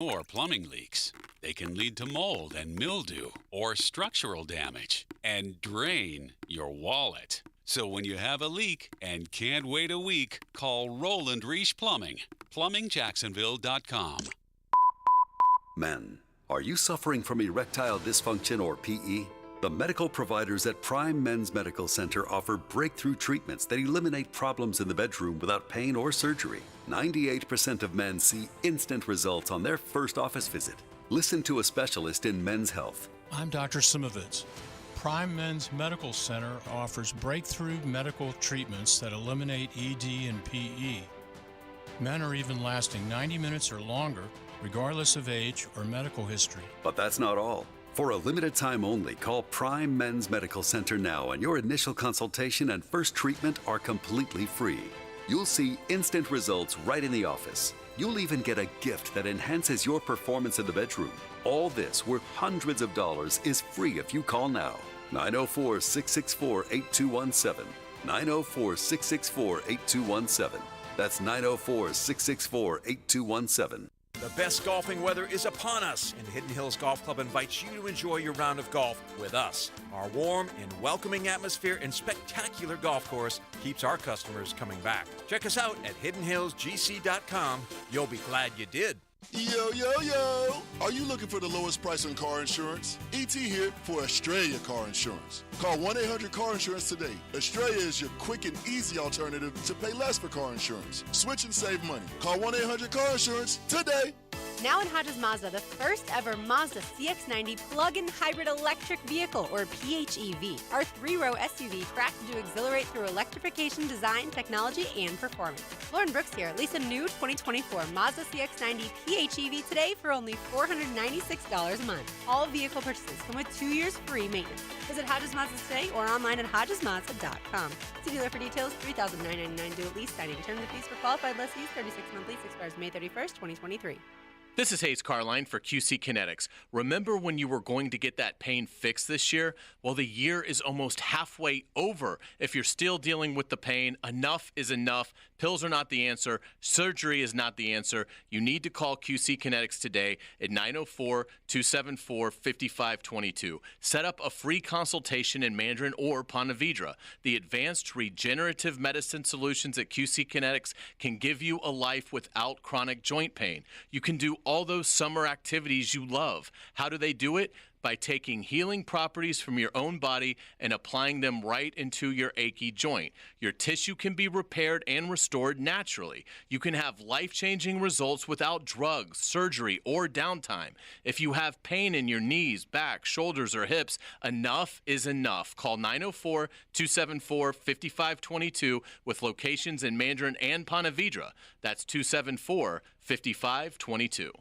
or plumbing leaks. They can lead to mold and mildew or structural damage and drain your wallet. So when you have a leak and can't wait a week, call Roland Reich Plumbing. PlumbingJacksonville.com. Men, are you suffering from erectile dysfunction or PE? The medical providers at Prime Men's Medical Center offer breakthrough treatments that eliminate problems in the bedroom without pain or surgery. 98% of men see instant results on their first office visit. Listen to a specialist in men's health. I'm Dr. Simovitz. Prime Men's Medical Center offers breakthrough medical treatments that eliminate ED and PE. Men are even lasting 90 minutes or longer, regardless of age or medical history. But that's not all. For a limited time only, call Prime Men's Medical Center now, and your initial consultation and first treatment are completely free. You'll see instant results right in the office. You'll even get a gift that enhances your performance in the bedroom. All this, worth hundreds of dollars, is free if you call now. 904-664-8217. 904-664-8217. That's 904-664-8217. The best golfing weather is upon us, and Hidden Hills Golf Club invites you to enjoy your round of golf with us. Our warm and welcoming atmosphere and spectacular golf course keeps our customers coming back. Check us out at hiddenhillsgc.com. You'll be glad you did. Yo, yo, yo! Are you looking for the lowest price on car insurance? ET here for Australia Car Insurance. Call 1-800-CAR-INSURANCE today. Australia is your quick and easy alternative to pay less for car insurance. Switch and save money. Call 1-800-CAR-INSURANCE today. Now in Hodges Mazda, the first ever Mazda CX-90 plug-in hybrid electric vehicle, or PHEV. Our 3-row SUV crafted to exhilarate through electrification, design, technology, and performance. Lauren Brooks here. Lease a new 2024 Mazda CX-90 PHEV today for only $496 a month. All vehicle purchases come with 2 years free maintenance. Visit Hodges Mazda today or online at HodgesMazda.com. See dealer for details. $3,999 due at lease. Signing terms and fees for qualified lessees. 36-month lease expires May 31st, 2023. This is Hayes Carline for QC Kinetics. Remember when you were going to get that pain fixed this year? Well, the year is almost halfway over. If you're still dealing with the pain, enough is enough. Pills are not the answer. Surgery is not the answer. You need to call QC Kinetics today at 904-274-5522. Set up a free consultation in Mandarin or Ponte Vedra. The advanced regenerative medicine solutions at QC Kinetics can give you a life without chronic joint pain. You can do all those summer activities you love. How do they do it? By taking healing properties from your own body and applying them right into your achy joint. Your tissue can be repaired and restored naturally. You can have life-changing results without drugs, surgery, or downtime. If you have pain in your knees, back, shoulders, or hips, enough is enough. Call 904-274-5522 with locations in Mandarin and Ponte Vedra. That's 274-5522.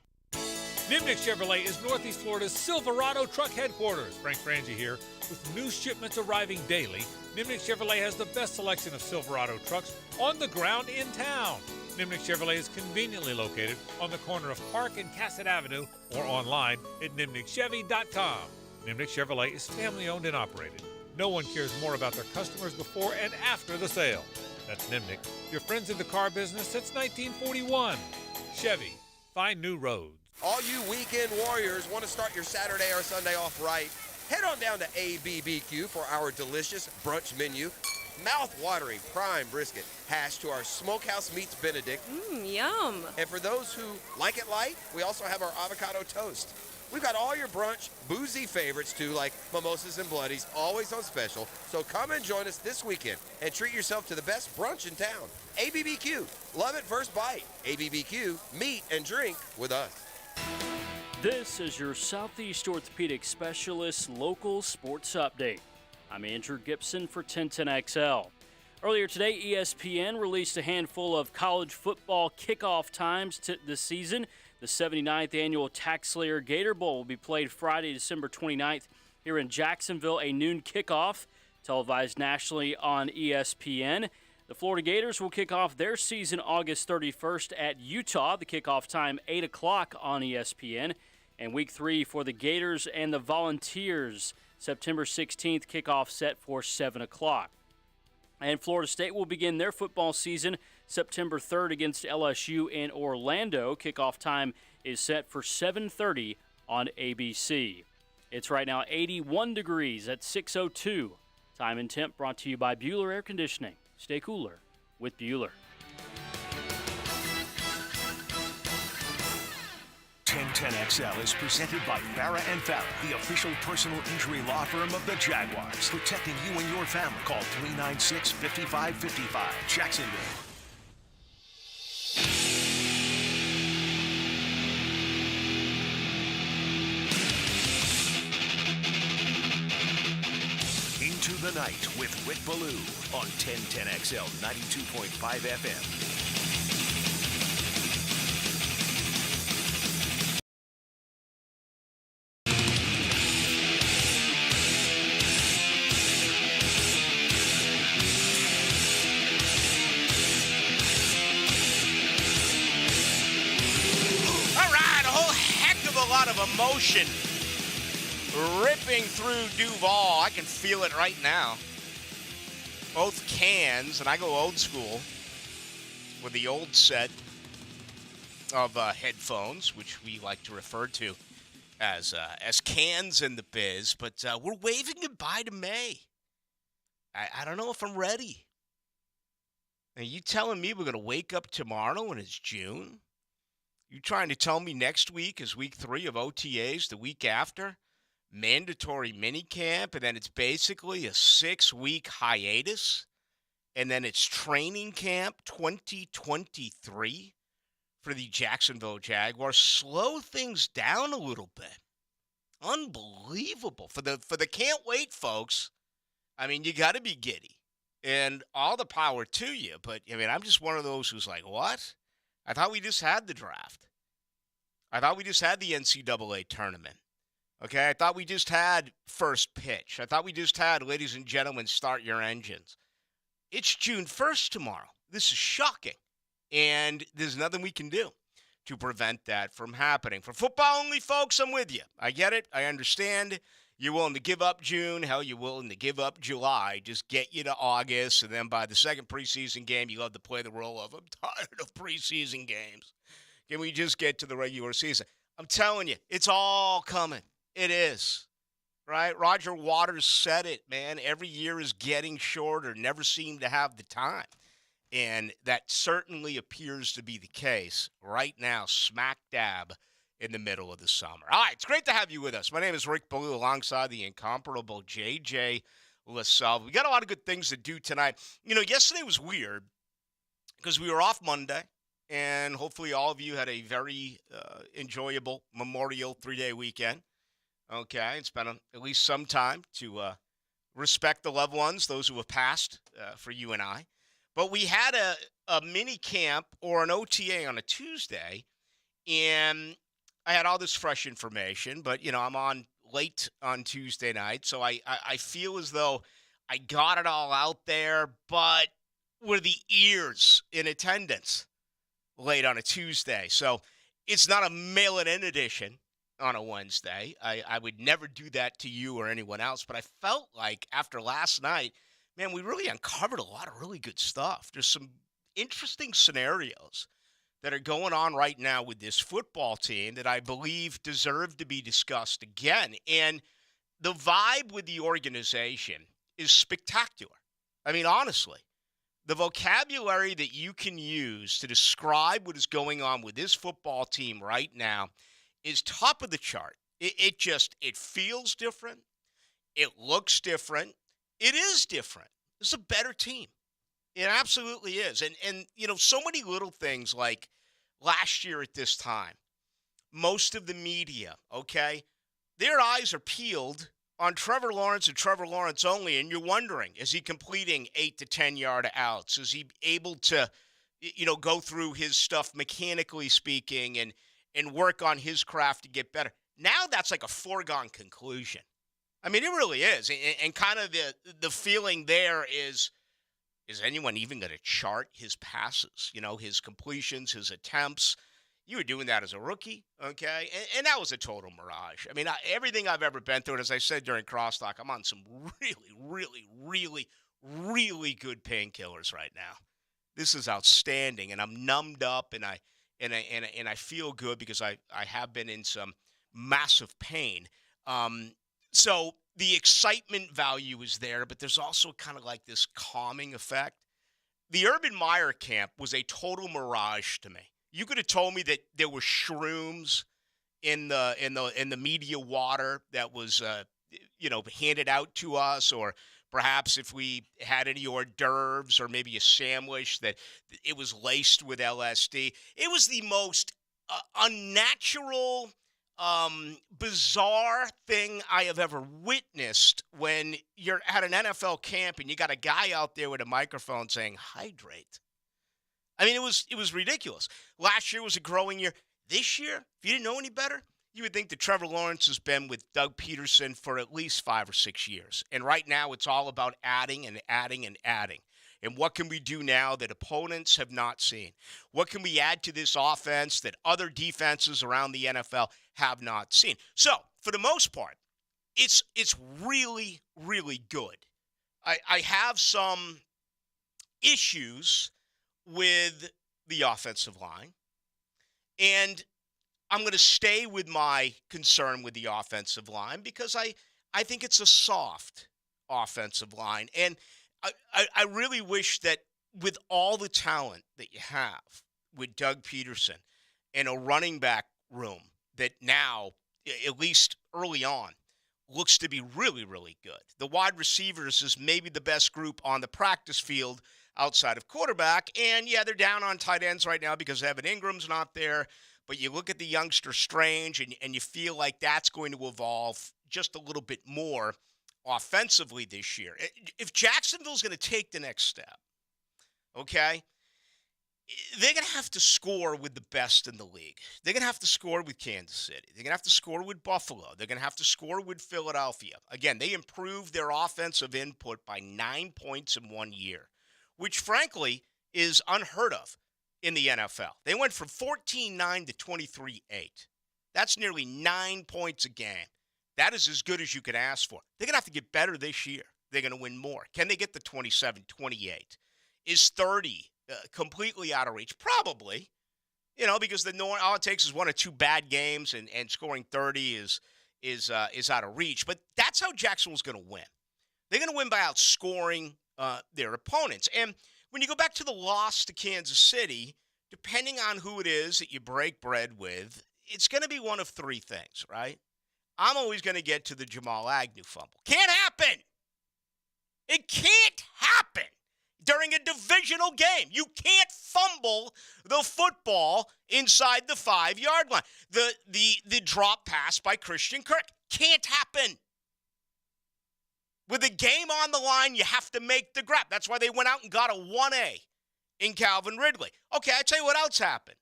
Nimnick Chevrolet is Northeast Florida's Silverado truck headquarters. Frank Frangie here. With new shipments arriving daily, Nimnick Chevrolet has the best selection of Silverado trucks on the ground in town. Nimnick Chevrolet is conveniently located on the corner of Park and Cassett Avenue or online at nimnickchevy.com. Nimnick Chevrolet is family owned and operated. No one cares more about their customers before and after the sale. That's Nimnick, your friends in the car business since 1941. Chevy, find new roads. All you weekend warriors want to start your Saturday or Sunday off right? Head on down to ABBQ for our delicious brunch menu. Mouth-watering prime brisket hashed to our smokehouse meats Benedict. Yum. And for those who like it light, we also have our avocado toast. We've got all your brunch, boozy favorites too, like mimosas and bloodies, always on special. So come and join us this weekend and treat yourself to the best brunch in town. ABBQ, love at first bite. ABBQ, meet and drink with us. This is your Southeast Orthopedic Specialist Local Sports Update. I'm Andrew Gibson for 1010XL. Earlier today, ESPN released a handful of college football kickoff times this season. The 79th annual Tax Slayer Gator Bowl will be played Friday, December 29th here in Jacksonville, a noon kickoff, televised nationally on ESPN. The Florida Gators will kick off their season August 31st at Utah. The kickoff time 8 o'clock on ESPN. And week 3 for the Gators and the Volunteers, September 16th, kickoff set for 7 o'clock. And Florida State will begin their football season September 3rd against LSU in Orlando. Kickoff time is set for 7:30 on ABC. It's right now 81 degrees at 6:02. Time and temp brought to you by Bueller Air Conditioning. Stay cooler with Bueller. 1010XL is presented by Farah & Farah, the official personal injury law firm of the Jaguars. Protecting you and your family. Call 396-5555. Jacksonville. Into the Night with Rick Ballou on 1010XL 92.5 FM. Emotion ripping through Duval. I can feel it right now. Both cans, and I go old school with the old set of headphones, which we like to refer to as cans in the biz. But we're waving goodbye to May. I don't know if I'm ready. Are you telling me we're going to wake up tomorrow and it's June? You trying to tell me next week is week 3 of OTAs, the week after? Mandatory minicamp, and then it's basically a 6-week hiatus? And then it's training camp 2023 for the Jacksonville Jaguars. Slow things down a little bit. Unbelievable. For the can't wait folks, I mean, you got to be giddy. And all the power to you. But, I mean, I'm just one of those who's like, what? I thought we just had the draft. I thought we just had the NCAA tournament. Okay, I thought we just had first pitch. I thought we just had, ladies and gentlemen, start your engines. It's June 1st tomorrow. This is shocking. And there's nothing we can do to prevent that from happening. For football only folks, I'm with you. I get it. I understand. You're willing to give up June. Hell, you're willing to give up July. Just get you to August. And then by the second preseason game, you love to play the role of, I'm tired of preseason games. Can we just get to the regular season? I'm telling you, it's all coming. It is. Right? Roger Waters said it, man. Every year is getting shorter. Never seem to have the time. And that certainly appears to be the case right now, smack dab in the middle of the summer. All right, it's great to have you with us. My name is Rick Ballou alongside the incomparable J.J. LaSalle. We got a lot of good things to do tonight. You know, yesterday was weird because we were off Monday, and hopefully all of you had a very enjoyable Memorial 3-day weekend. Okay, and spent at least some time to respect the loved ones, those who have passed for you and I. But we had a mini camp or an OTA on a Tuesday, and I had all this fresh information, but, you know, I'm on late on Tuesday night, so I feel as though I got it all out there, but were the ears in attendance late on a Tuesday? So it's not a mail-it-in edition on a Wednesday. I would never do that to you or anyone else, but I felt like after last night, man, we really uncovered a lot of really good stuff. There's some interesting scenarios that are going on right now with this football team that I believe deserve to be discussed again. And the vibe with the organization is spectacular. I mean, honestly, the vocabulary that you can use to describe what is going on with this football team right now is top of the chart. It feels different. It looks different. It is different. It's a better team. It absolutely is. And you know, so many little things like last year at this time, most of the media, okay, their eyes are peeled on Trevor Lawrence and Trevor Lawrence only, and you're wondering, is he completing 8 to 10-yard outs? Is he able to, you know, go through his stuff mechanically speaking and work on his craft to get better? Now that's like a foregone conclusion. I mean, it really is. And kind of the feeling there is anyone even going to chart his passes, you know, his completions, his attempts? You were doing that as a rookie, okay? And that was a total mirage. I mean, everything I've ever been through, and as I said during Crosstalk, I'm on some really, really, really, really good painkillers right now. This is outstanding, and I'm numbed up, and and I feel good because I have been in some massive pain. So the excitement value is there, but there's also kind of like this calming effect. The Urban Meyer camp was a total mirage to me. You could have told me that there were shrooms in the media water that was handed out to us, or perhaps if we had any hors d'oeuvres or maybe a sandwich that it was laced with LSD. It was the most unnatural, bizarre thing I have ever witnessed when you're at an NFL camp and you got a guy out there with a microphone saying, hydrate. I mean, it was ridiculous. Last year was a growing year. This year, if you didn't know any better, you would think that Trevor Lawrence has been with Doug Peterson for at least 5 or 6 years. And right now, it's all about adding and adding and adding. And what can we do now that opponents have not seen? What can we add to this offense that other defenses around the NFL have not seen? So, for the most part, it's really, really good. I have some issues with the offensive line, and I'm going to stay with my concern with the offensive line because I think it's a soft offensive line. And I really wish that with all the talent that you have with Doug Peterson and a running back room that now, at least early on, looks to be really, really good. The wide receivers is maybe the best group on the practice field outside of quarterback. And, yeah, they're down on tight ends right now because Evan Ingram's not there. But you look at the youngster Strange, and you feel like that's going to evolve just a little bit more offensively this year. If Jacksonville's going to take the next step, okay, they're going to have to score with the best in the league. They're going to have to score with Kansas City. They're going to have to score with Buffalo. They're going to have to score with Philadelphia. Again, they improved their offensive input by 9 points in 1 year, which, frankly, is unheard of in the NFL. They went from 14-9 to 23-8. That's nearly 9 points a game. That is as good as you could ask for. They're going to have to get better this year. They're going to win more. Can they get the 27-28? Is 30 completely out of reach? Probably. Because all it takes is 1 or 2 bad games, and scoring 30 is out of reach. But that's how Jacksonville's going to win. They're going to win by outscoring their opponents. And when you go back to the loss to Kansas City, depending on who it is that you break bread with, it's going to be one of 3 things, right? I'm always going to get to the Jamal Agnew fumble. Can't happen. It can't happen during a divisional game. You can't fumble the football inside the 5-yard line. The drop pass by Christian Kirk can't happen. With the game on the line, you have to make the grab. That's why they went out and got a 1A in Calvin Ridley. Okay, I tell you what else happened.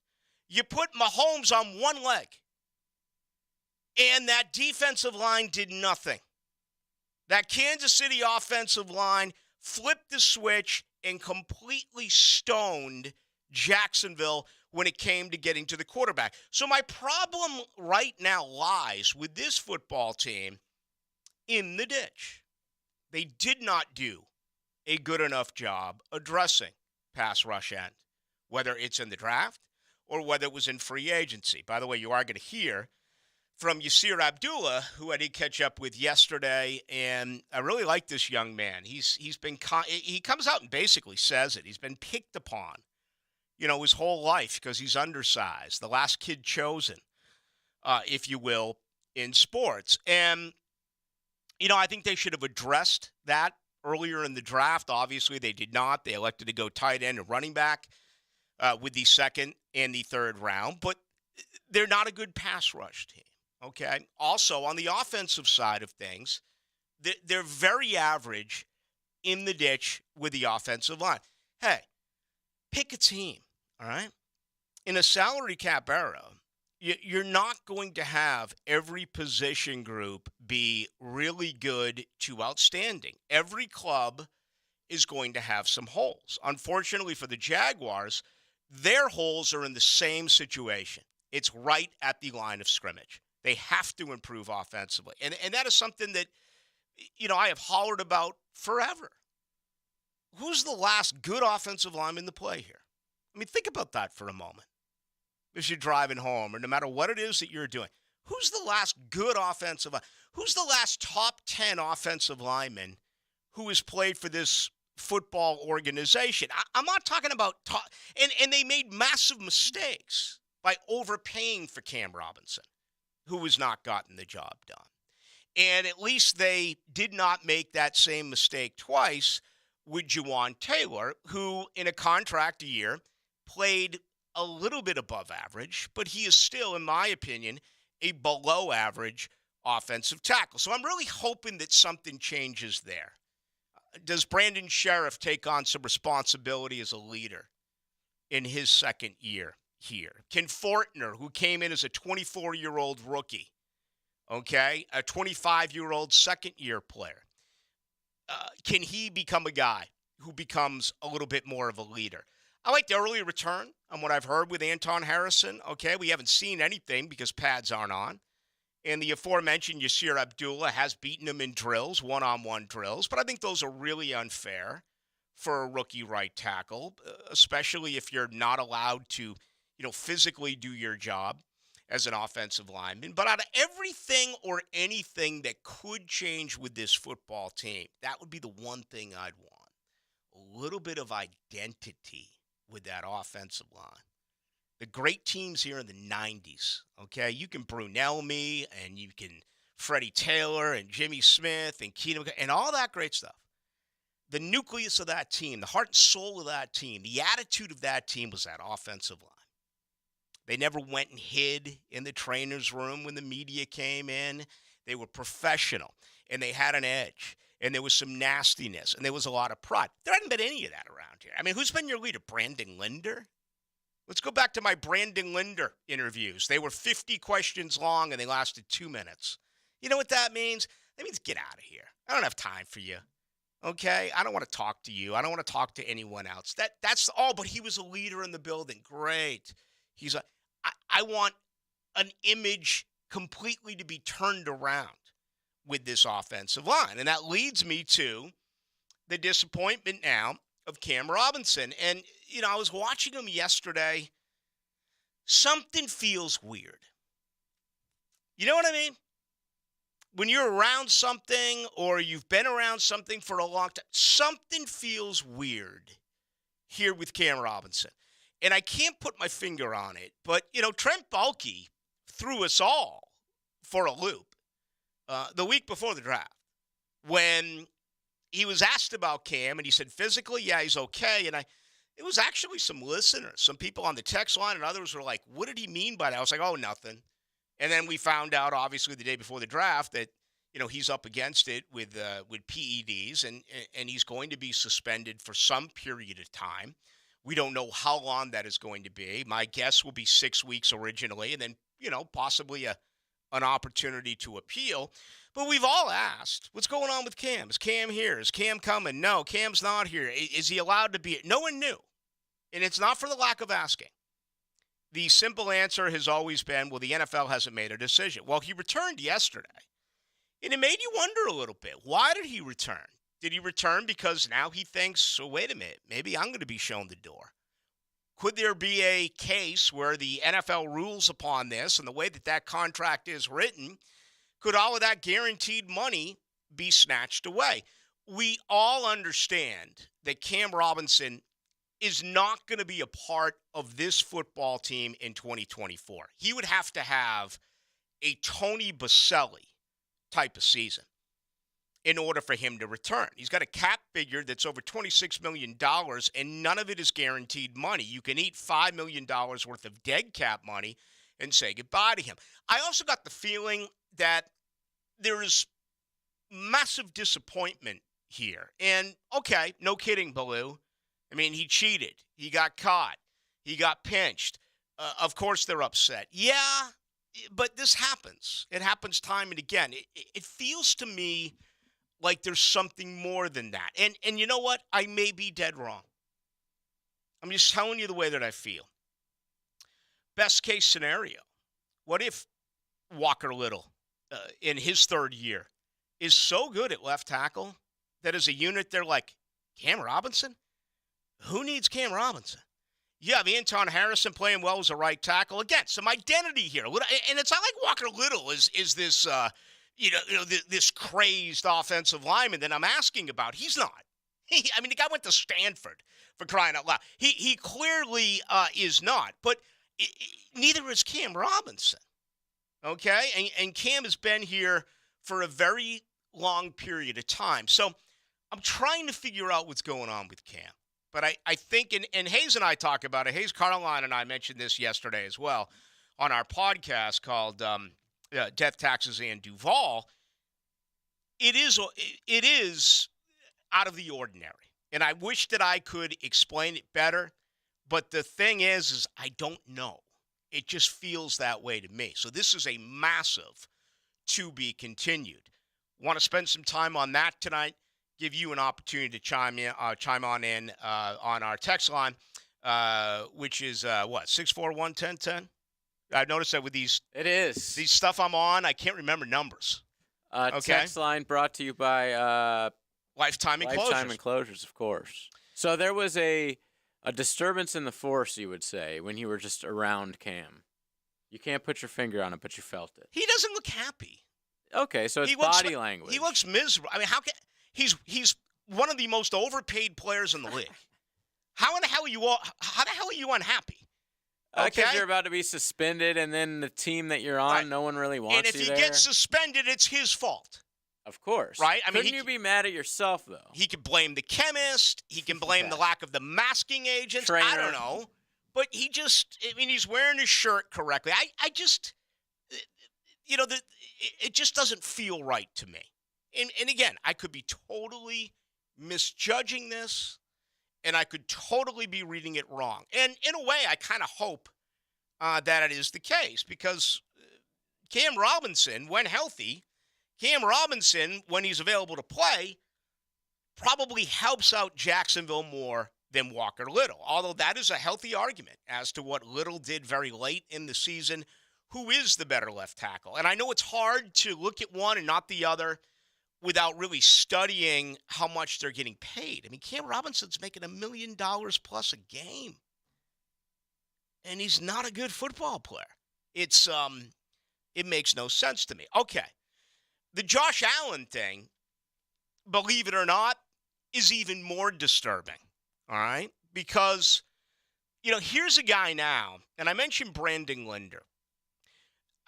You put Mahomes on one leg, and that defensive line did nothing. That Kansas City offensive line flipped the switch and completely stoned Jacksonville when it came to getting to the quarterback. So my problem right now lies with this football team in the ditch. They did not do a good enough job addressing pass rush end, whether it's in the draft or whether it was in free agency. By the way, you are going to hear from Yasir Abdullah, who I did catch up with yesterday, and I really like this young man. He comes out and basically says it. He's been picked upon, his whole life because he's undersized, the last kid chosen, if you will, in sports. And I think they should have addressed that earlier in the draft. Obviously, they did not. They elected to go tight end and running back with the second and the third round. But they're not a good pass rush team, okay? Also, on the offensive side of things, they're very average in the ditch with the offensive line. Hey, pick a team, all right? In a salary cap era, you're not going to have every position group be really good to outstanding. Every club is going to have some holes. Unfortunately for the Jaguars, their holes are in the same situation. It's right at the line of scrimmage. They have to improve offensively. And that is something that, I have hollered about forever. Who's the last good offensive lineman to play here? I mean, think about that for a moment. as you're driving home, or no matter what it is that you're doing, who's the last good offensive line? Who's the last top 10 offensive lineman who has played for this football organization? I'm not talking about top, and they made massive mistakes by overpaying for Cam Robinson, who has not gotten the job done. And at least they did not make that same mistake twice with Juwan Taylor, who in a contract year played a little bit above average, but he is still, in my opinion, a below average offensive tackle. So I'm really hoping that something changes there. Does Brandon Sheriff take on some responsibility as a leader in his second year here? Can Fortner, who came in as a 24-year-old rookie, okay, a 25-year-old second-year player, can he become a guy who becomes a little bit more of a leader? I like the early return on what I've heard with Anton Harrison. Okay, we haven't seen anything because pads aren't on. And the aforementioned Yasir Abdullah has beaten him in drills, one-on-one drills. But I think those are really unfair for a rookie right tackle, especially if you're not allowed to, physically do your job as an offensive lineman. But out of everything or anything that could change with this football team, that would be the one thing I'd want. A little bit of identity with that offensive line. The great teams here in the 90s, okay? You can Brunel me, and you can Freddie Taylor and Jimmy Smith and Keenum and all that great stuff. The nucleus of that team, the heart and soul of that team, the attitude of that team was that offensive line. They never went and hid in the trainer's room when the media came in. They were professional, and they had an edge, and there was some nastiness, and there was a lot of pride. There hadn't been any of that around here. I mean, who's been your leader? Brandon Linder? Let's go back to my Brandon Linder interviews. They were 50 questions long, and they lasted 2 minutes. You know what that means? That means get out of here. I don't have time for you. Okay? I don't want to talk to you. I don't want to talk to anyone else. That's all, but he was a leader in the building. Great. I want an image completely to be turned around with this offensive line. And that leads me to the disappointment now of Cam Robinson. And, I was watching him yesterday. Something feels weird. You know what I mean? When you're around something or you've been around something for a long time, something feels weird here with Cam Robinson. And I can't put my finger on it, but, Trent Baalke threw us all for a loop the week before the draft when he was asked about Cam, and he said physically, yeah, he's okay. And it was actually some listeners, some people on the text line, and others were like, what did he mean by that? I was like, oh, nothing. And then we found out, obviously, the day before the draft that, he's up against it with PEDs, and he's going to be suspended for some period of time. We don't know how long that is going to be. My guess will be 6 weeks originally, and then, possibly an opportunity to appeal. But we've all asked, what's going on with Cam? Is Cam here? Is Cam coming? No, Cam's not here. Is he allowed to be? No one knew. And it's not for the lack of asking. The simple answer has always been, well, the NFL hasn't made a decision. Well, he returned yesterday. And it made you wonder a little bit. Why did he return? Did he return because now he thinks, so wait a minute, maybe I'm going to be shown the door? Could there be a case where the NFL rules upon this and the way that contract is written, could all of that guaranteed money be snatched away? We all understand that Cam Robinson is not going to be a part of this football team in 2024. He would have to have a Tony Baselli type of season in order for him to return. He's got a cap figure that's over $26 million, and none of it is guaranteed money. You can eat $5 million worth of dead cap money and say goodbye to him. I also got the feeling that there is massive disappointment here. And, okay, no kidding, Ballou. I mean, he cheated. He got caught. He got pinched. Of course they're upset. Yeah, but this happens. It happens time and again. It feels to me like there's something more than that. And you know what? I may be dead wrong. I'm just telling you the way that I feel. Best case scenario. What if Walker Little, in his third year, is so good at left tackle that as a unit they're like, Cam Robinson? Who needs Cam Robinson? You have Anton Harrison playing well as a right tackle. Again, some identity here. And it's not like Walker Little is this this crazed offensive lineman that I'm asking about. He's not. The guy went to Stanford, for crying out loud. He clearly is not. But neither is Cam Robinson. Okay? And Cam has been here for a very long period of time. So I'm trying to figure out what's going on with Cam. But I think, and Hayes and I talk about it. Hayes Carline and I mentioned this yesterday as well on our podcast called Death, Taxes, and Duval. It is out of the ordinary. And I wish that I could explain it better. But the thing is I don't know. It just feels that way to me. So this is a massive to be continued. Want to spend some time on that tonight? Give you an opportunity to chime on in on our text line, which is 641-1010. I've noticed that with these stuff I'm on, I can't remember numbers. Okay. Text line brought to you by Lifetime Enclosures. Lifetime Enclosures, of course. So there was a disturbance in the force, you would say, when you were just around Cam. You can't put your finger on it, but you felt it. He doesn't look happy. Okay, so it's body language. He looks miserable. How can he's one of the most overpaid players in the league. How the hell are you unhappy? Because you're about to be suspended, and then the team that you're on, no one really wants you there. And if he gets suspended, it's his fault. Of course. Right? Couldn't you be mad at yourself, though? He can blame the chemist. He can blame the lack of the masking agents. Trainer. I don't know. But he's wearing his shirt correctly. I just, it just doesn't feel right to me. And again, I could be totally misjudging this, and I could totally be reading it wrong. And in a way, I kind of hope that it is the case, because Cam Robinson, when healthy, when he's available to play, probably helps out Jacksonville more than Walker Little. Although that is a healthy argument as to what Little did very late in the season. Who is the better left tackle? And I know it's hard to look at one and not the other without really studying how much they're getting paid. Cam Robinson's making $1 million plus a game. And he's not a good football player. It makes no sense to me. Okay. The Josh Allen thing, believe it or not, is even more disturbing. All right? Because, here's a guy now, and I mentioned Brandon Linder.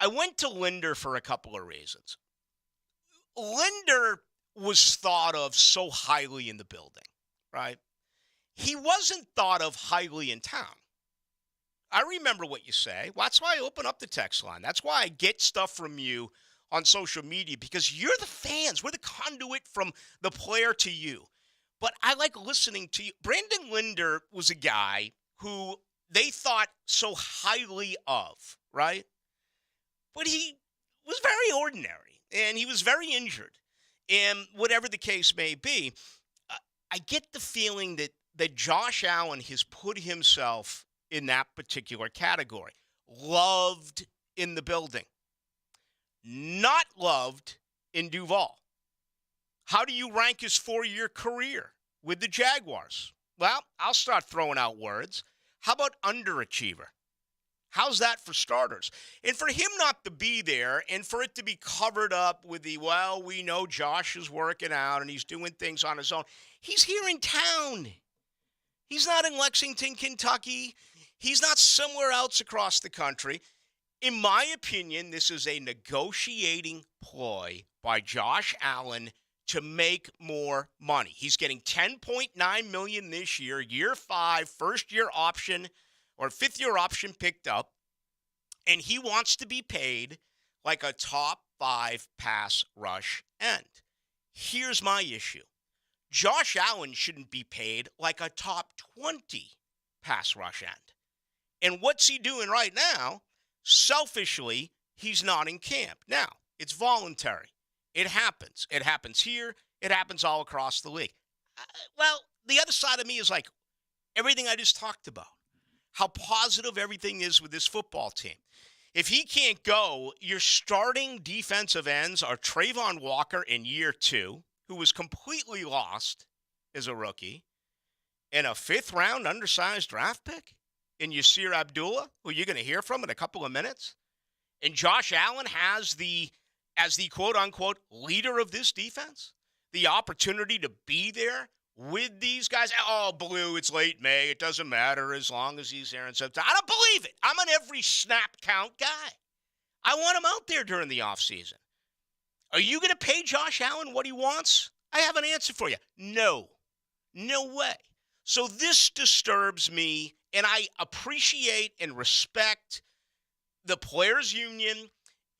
I went to Linder for a couple of reasons. Linder was thought of so highly in the building, right? He wasn't thought of highly in town. I remember what you say. Well, that's why I open up the text line. That's why I get stuff from you on social media, because you're the fans. We're the conduit from the player to you. But I like listening to you. Brandon Linder was a guy who they thought so highly of, right? But he was very ordinary. And he was very injured. And whatever the case may be, I get the feeling that Josh Allen has put himself in that particular category. Loved in the building. Not loved in Duval. How do you rank his 4-year career with the Jaguars? Well, I'll start throwing out words. How about underachiever? How's that for starters? And for him not to be there and for it to be covered up with we know Josh is working out and he's doing things on his own. He's here in town. He's not in Lexington, Kentucky. He's not somewhere else across the country. In my opinion, this is a negotiating ploy by Josh Allen to make more money. He's getting $10.9 million this year, year 5, first-year option, or fifth-year option picked up, and he wants to be paid like a top 5 pass rush end. Here's my issue. Josh Allen shouldn't be paid like a top 20 pass rush end. And what's he doing right now? Selfishly, he's not in camp. Now, it's voluntary. It happens. It happens here. It happens all across the league. The other side of me is like everything I just talked about. How positive everything is with this football team. If he can't go, your starting defensive ends are Trayvon Walker in year 2, who was completely lost as a rookie, and a 5th-round undersized draft pick. in Yasir Abdullah, who you're going to hear from in a couple of minutes, and Josh Allen has as the quote-unquote leader of this defense, the opportunity to be there with these guys. Oh, Ballou, it's late May. It doesn't matter as long as he's there in September. I don't believe it. I'm an every snap count guy. I want him out there during the offseason. Are you going to pay Josh Allen what he wants? I have an answer for you. No. No way. So this disturbs me, and I appreciate and respect the players' union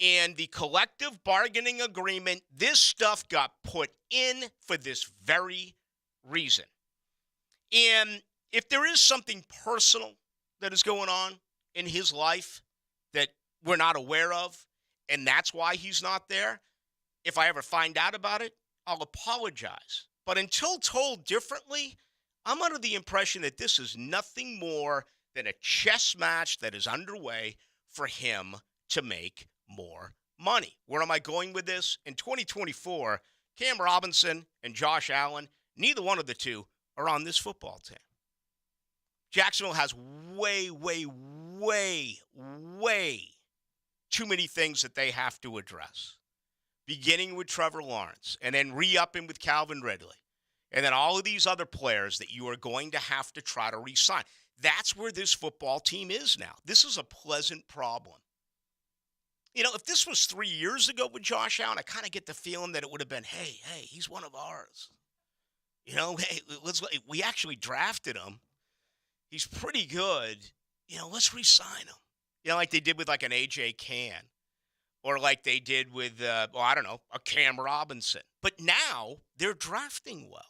and the collective bargaining agreement. This stuff got put in for this very reason. And if there is something personal that is going on in his life that we're not aware of, and that's why he's not there, if I ever find out about it, I'll apologize. But until told differently, I'm under the impression that this is nothing more than a chess match that is underway for him to make more money. Where am I going with this? In 2024, Cam Robinson and Josh Allen, neither one of the two are on this football team. Jacksonville has way too many things that they have to address, beginning with Trevor Lawrence and then re-upping with Calvin Ridley. And then all of these other players that you are going to have to try to re-sign. That's where this football team is now. This is a pleasant problem. You know, if this was 3 years ago with Josh Allen, I kind of get the feeling that it would have been, hey, he's one of ours. You know, hey, we actually drafted him. He's pretty good. You know, let's re-sign him. You know, like they did with like an A.J. Cann. Or like they did with, a Cam Robinson. But now they're drafting well.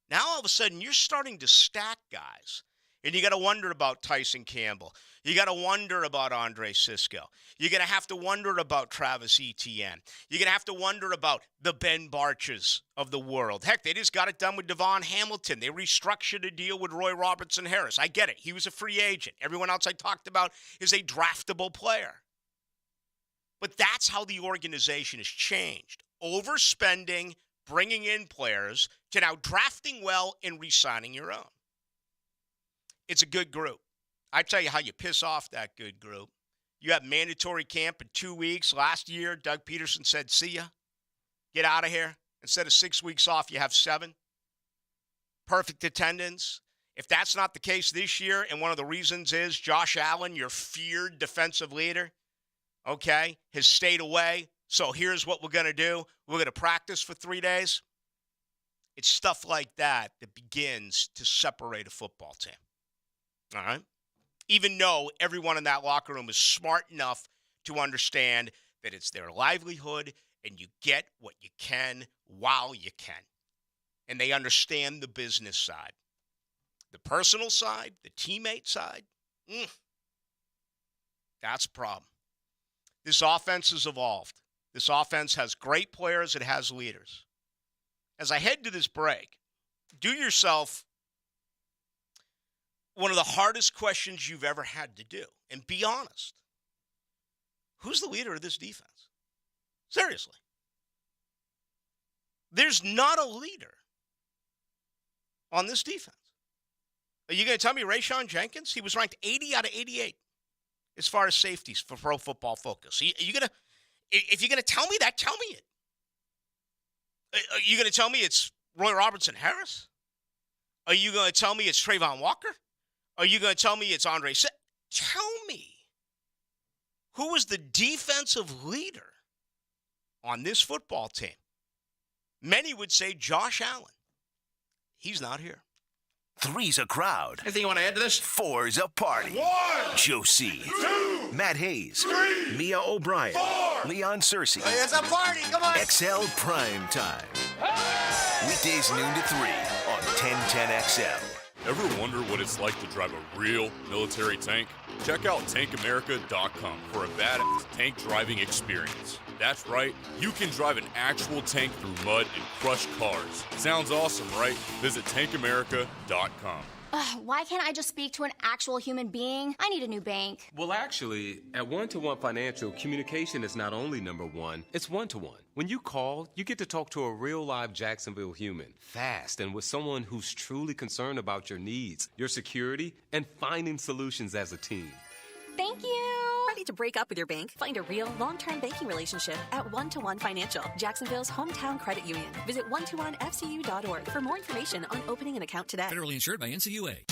Now all of a sudden you're starting to stack guys. And you got to wonder about Tyson Campbell. You got to wonder about Andre Sisco. You're going to have to wonder about Travis Etienne. You're going to have to wonder about the Ben Barches of the world. Heck, they just got it done with Devon Hamilton. They restructured a deal with Roy Robertson Harris. I get it. He was a free agent. Everyone else I talked about is a draftable player. But that's how the organization has changed. Overspending, bringing in players, to now drafting well and re-signing your own. It's a good group. I tell you how you piss off that good group. You have mandatory camp in 2 weeks. Last year, Doug Peterson said, see ya. Get out of here. Instead of 6 weeks off, you have 7. Perfect attendance. If that's not the case this year, and one of the reasons is Josh Allen, your feared defensive leader, okay, has stayed away. So here's what we're going to do. We're going to practice for 3 days. It's stuff like that that begins to separate a football team. All right? Even though everyone in that locker room is smart enough to understand that it's their livelihood and you get what you can while you can. And they understand the business side. The personal side, the teammate side, that's a problem. This offense has evolved. This offense has great players. It has leaders. As I head to this break, do yourself one of the hardest questions you've ever had to do. And be honest. Who's the leader of this defense? Seriously. There's not a leader on this defense. Are you going to tell me Rayshon Jenkins? He was ranked 80 out of 88 as far as safeties for Pro Football Focus. If you're going to tell me that, tell me it. Are you going to tell me it's Roy Robertson Harris? Are you going to tell me it's Trayvon Walker? Are you going to tell me it's Andre? Tell me. Who was the defensive leader on this football team? Many would say Josh Allen. He's not here. 3's a crowd. Anything you want to add to this? 4's a party. 1, Joe C. 2, Matt Hayes. 3, Mia O'Brien. 4. Leon Searcy. It's a party. Come on. XL Prime Time. Weekdays noon to 3 on 1010XL. Ever wonder what it's like to drive a real military tank? Check out tankAmerica.com for a badass tank driving experience. That's right, you can drive an actual tank through mud and crush cars. Sounds awesome, right? Visit tankAmerica.com. Why can't I just speak to an actual human being? I need a new bank. Well, actually, at One-to-One Financial, communication is not only number one, it's one-to-one. When you call, you get to talk to a real live Jacksonville human, fast, and with someone who's truly concerned about your needs, your security, and finding solutions as a team. Thank you. Ready to break up with your bank? Find a real long-term banking relationship at One-to-One Financial, Jacksonville's hometown credit union. Visit one-to-onefcu.org for more information on opening an account today. Federally insured by NCUA.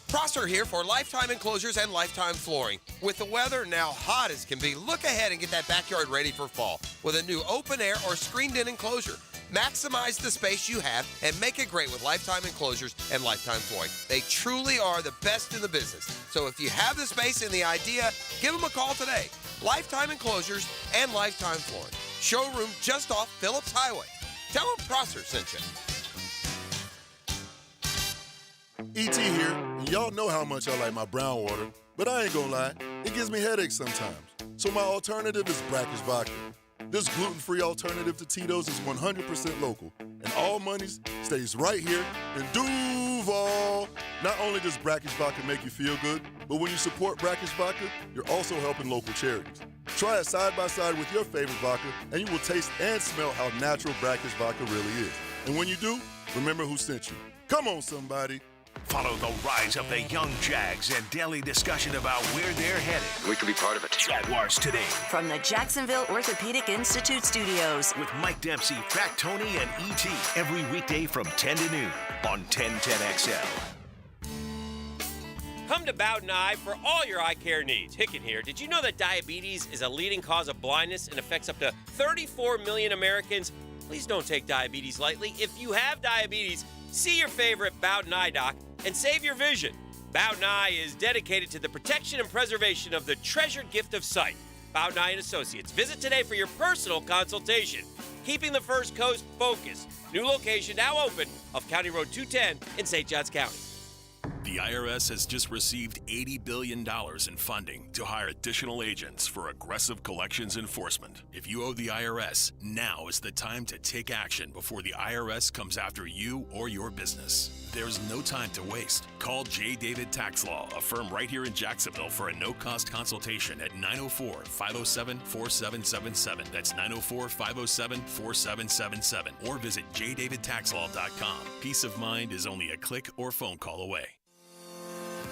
Prosser here for Lifetime Enclosures and Lifetime Flooring. With the weather now hot as can be, look ahead and get that backyard ready for fall with a new open-air or screened-in enclosure. Maximize the space you have and make it great with Lifetime Enclosures and Lifetime Flooring. They truly are the best in the business. So if you have the space and the idea, give them a call today. Lifetime Enclosures and Lifetime Flooring. Showroom just off Phillips Highway. Tell them Prosser sent you. E.T. here, and y'all know how much I like my brown water, but I ain't gonna lie, it gives me headaches sometimes. So my alternative is Brackish Vodka. This gluten-free alternative to Tito's is 100% local, and all monies stays right here in Duval. Not only does Brackish Vodka make you feel good, but when you support Brackish Vodka, you're also helping local charities. Try it side by side with your favorite vodka, and you will taste and smell how natural Brackish Vodka really is. And when you do, remember who sent you. Come on, somebody. Follow the rise of the young Jags and daily discussion about where they're headed. We could be part of it. Jaguars Today. From the Jacksonville Orthopedic Institute studios. With Mike Dempsey, Fat Tony, and E.T. Every weekday from 10 to noon on 1010XL. Come to Bowden Eye for all your eye care needs. Hicken here. Did you know that diabetes is a leading cause of blindness and affects up to 34 million Americans? Please don't take diabetes lightly. If you have diabetes, see your favorite Bowden Eye doc and save your vision. Bowden Eye is dedicated to the protection and preservation of the treasured gift of sight. Bowden Eye & Associates. Visit today for your personal consultation. Keeping the First Coast focused. New location now open off County Road 210 in St. Johns County. The IRS has just received $80 billion in funding to hire additional agents for aggressive collections enforcement. If you owe the IRS, now is the time to take action before the IRS comes after you or your business. There's no time to waste. Call J. David Tax Law, a firm right here in Jacksonville, for a no-cost consultation at 904-507-4777. That's 904-507-4777. Or visit jdavidtaxlaw.com. Peace of mind is only a click or phone call away.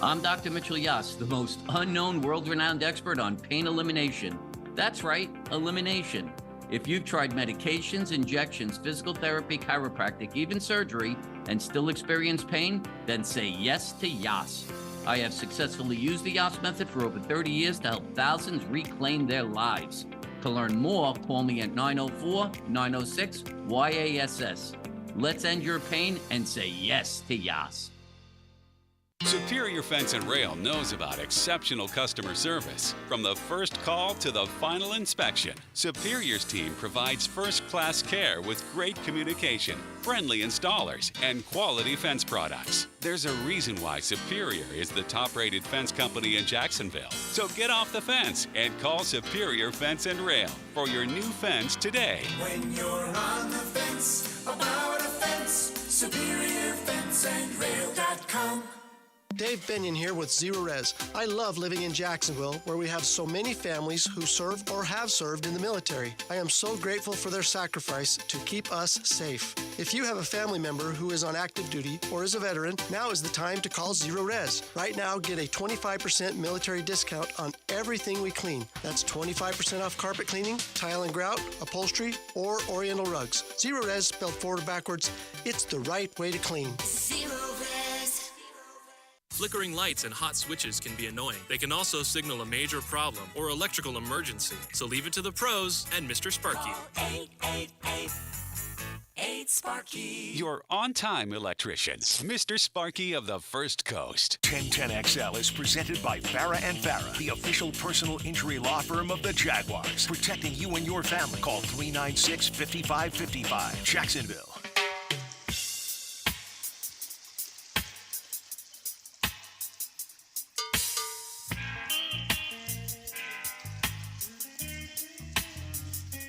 I'm Dr. Mitchell Yass, the most unknown world-renowned expert on pain elimination. That's right, elimination. If you've tried medications, injections, physical therapy, chiropractic, even surgery, and still experience pain, then say yes to Yass. I have successfully used the Yass method for over 30 years to help thousands reclaim their lives. To learn more, call me at 904-906-YASS. Let's end your pain and say yes to Yass. Superior Fence and Rail knows about exceptional customer service. From the first call to the final inspection, Superior's team provides first-class care with great communication, friendly installers, and quality fence products. There's a reason why Superior is the top-rated fence company in Jacksonville. So get off the fence and call Superior Fence and Rail for your new fence today. When you're on the fence about a fence, SuperiorFenceandRail.com. Dave Benyon here with Zero Res. I love living in Jacksonville, where we have so many families who serve or have served in the military. I am so grateful for their sacrifice to keep us safe. If you have a family member who is on active duty or is a veteran, now is the time to call Zero Res. Right now, get a 25% military discount on everything we clean. That's 25% off carpet cleaning, tile and grout, upholstery, or oriental rugs. Zero Res, spelled forward or backwards, it's the right way to clean. Zero Res. Flickering lights and hot switches can be annoying. They can also signal a major problem or electrical emergency. So leave it to the pros and Mr. Sparky. 888-8-Sparky. Your on-time electrician, Mr. Sparky of the First Coast. 1010XL is presented by Farah and Farah, the official personal injury law firm of the Jaguars. Protecting you and your family. Call 396-5555. Jacksonville.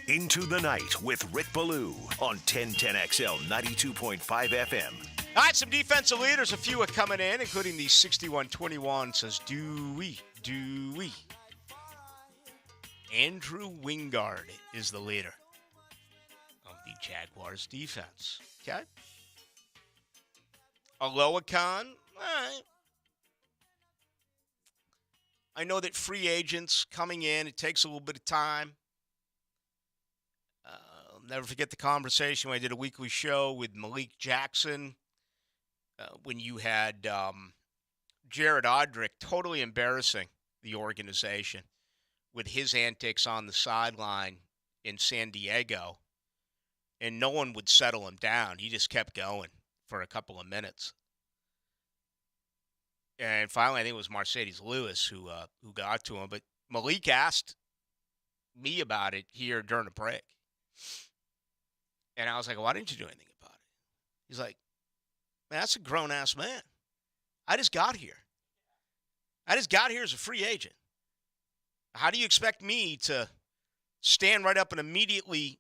Into the Night with Rick Ballou on 1010XL 92.5 FM. All right, some defensive leaders. A few are coming in, including the 6121 says, Dewey. Andrew Wingard is the leader of the Jaguars defense. Okay. Aloha Khan. All right. I know that free agents coming in, it takes a little bit of time. I'll never forget the conversation when I did a weekly show with Malik Jackson when you had Jared Odrick totally embarrassing the organization with his antics on the sideline in San Diego, and no one would settle him down. He just kept going for a couple of minutes. And finally, I think it was Mercedes Lewis who got to him. But Malik asked me about it here during the break. And I was like, why didn't you do anything about it? He's like, man, that's a grown-ass man. I just got here. I just got here as a free agent. How do you expect me to stand right up and immediately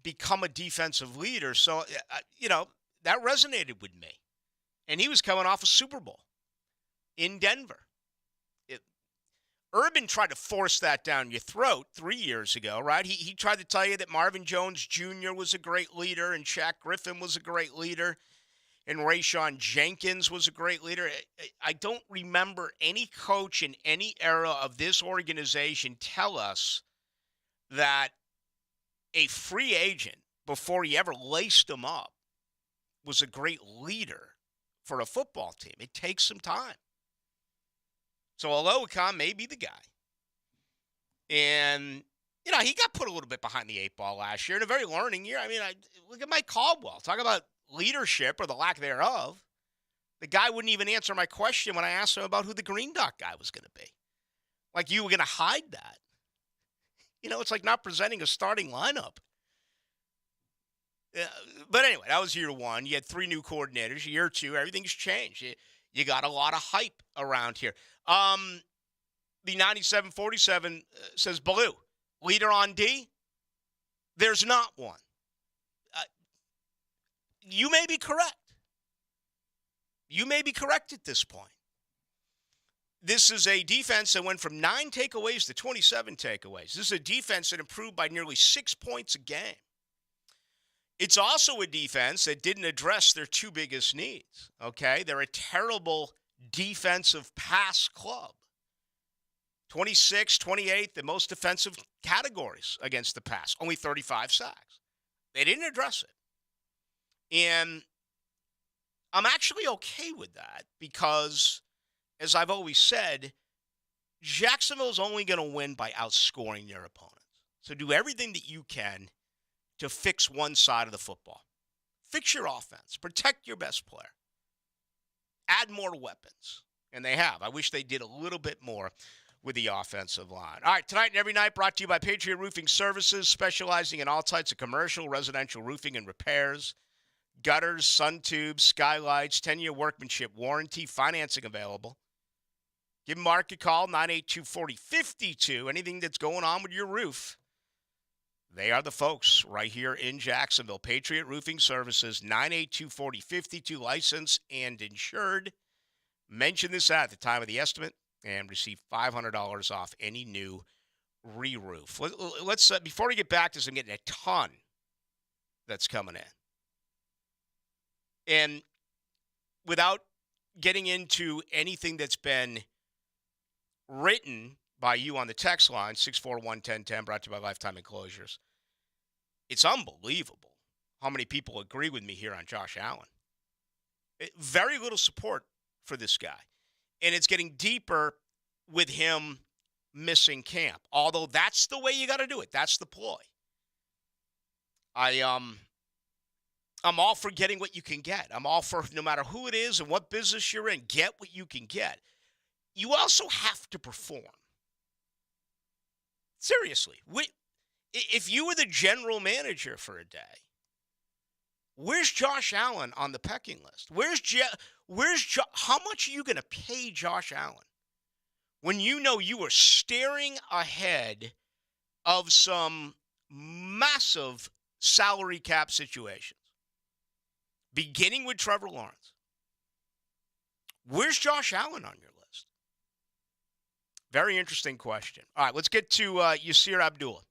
become a defensive leader? So, that resonated with me. And he was coming off a Super Bowl in Denver. Urban tried to force that down your throat 3 years ago, right? He tried to tell you that Marvin Jones Jr. was a great leader and Shaq Griffin was a great leader and Rayshawn Jenkins was a great leader. I don't remember any coach in any era of this organization tell us that a free agent, before he ever laced them up, was a great leader for a football team. It takes some time. So Aloha may be the guy. And, he got put a little bit behind the eight ball last year in a very learning year. I mean, look at Mike Caldwell. Talk about leadership or the lack thereof. The guy wouldn't even answer my question when I asked him about who the Green Dot guy was going to be. Like you were going to hide that. It's like not presenting a starting lineup. But anyway, that was year one. You had 3 new coordinators. Year 2, everything's changed. You got a lot of hype around here. The 9747 says, Ballou, leader on D? There's not one. You may be correct. You may be correct at this point. This is a defense that went from 9 takeaways to 27 takeaways. This is a defense that improved by nearly 6 points a game. It's also a defense that didn't address their 2 biggest needs, okay? They're a terrible defensive pass club. 26th, 28th, the most defensive categories against the pass. Only 35 sacks. They didn't address it. And I'm actually okay with that because, as I've always said, Jacksonville's only going to win by outscoring their opponents. So do everything that you can to fix one side of the football. Fix your offense. Protect your best player. Add more weapons. And they have. I wish they did a little bit more with the offensive line. All right, tonight and every night brought to you by Patriot Roofing Services, specializing in all types of commercial, residential roofing and repairs, gutters, sun tubes, skylights, 10-year workmanship warranty, financing available. Give Mark a call, 982-4052. Anything that's going on with your roof, they are the folks right here in Jacksonville. Patriot Roofing Services, 982-4052, licensed and insured. Mention this at the time of the estimate and receive $500 off any new re-roof. Let's before we get back to this, I'm getting a ton that's coming in. And without getting into anything that's been written by you on the text line, 641-1010, brought to you by Lifetime Enclosures, it's unbelievable how many people agree with me here on Josh Allen. Very little support for this guy. And it's getting deeper with him missing camp. Although that's the way you got to do it. That's the ploy. I'm all for getting what you can get. I'm all for, no matter who it is and what business you're in, get what you can get. You also have to perform. Seriously. If you were the general manager for a day, where's Josh Allen on the pecking list? How much are you going to pay Josh Allen when you know you are staring ahead of some massive salary cap situations? beginning with Trevor Lawrence. Where's Josh Allen on your list? Very interesting question. All right, let's get to Yasir Abdullah.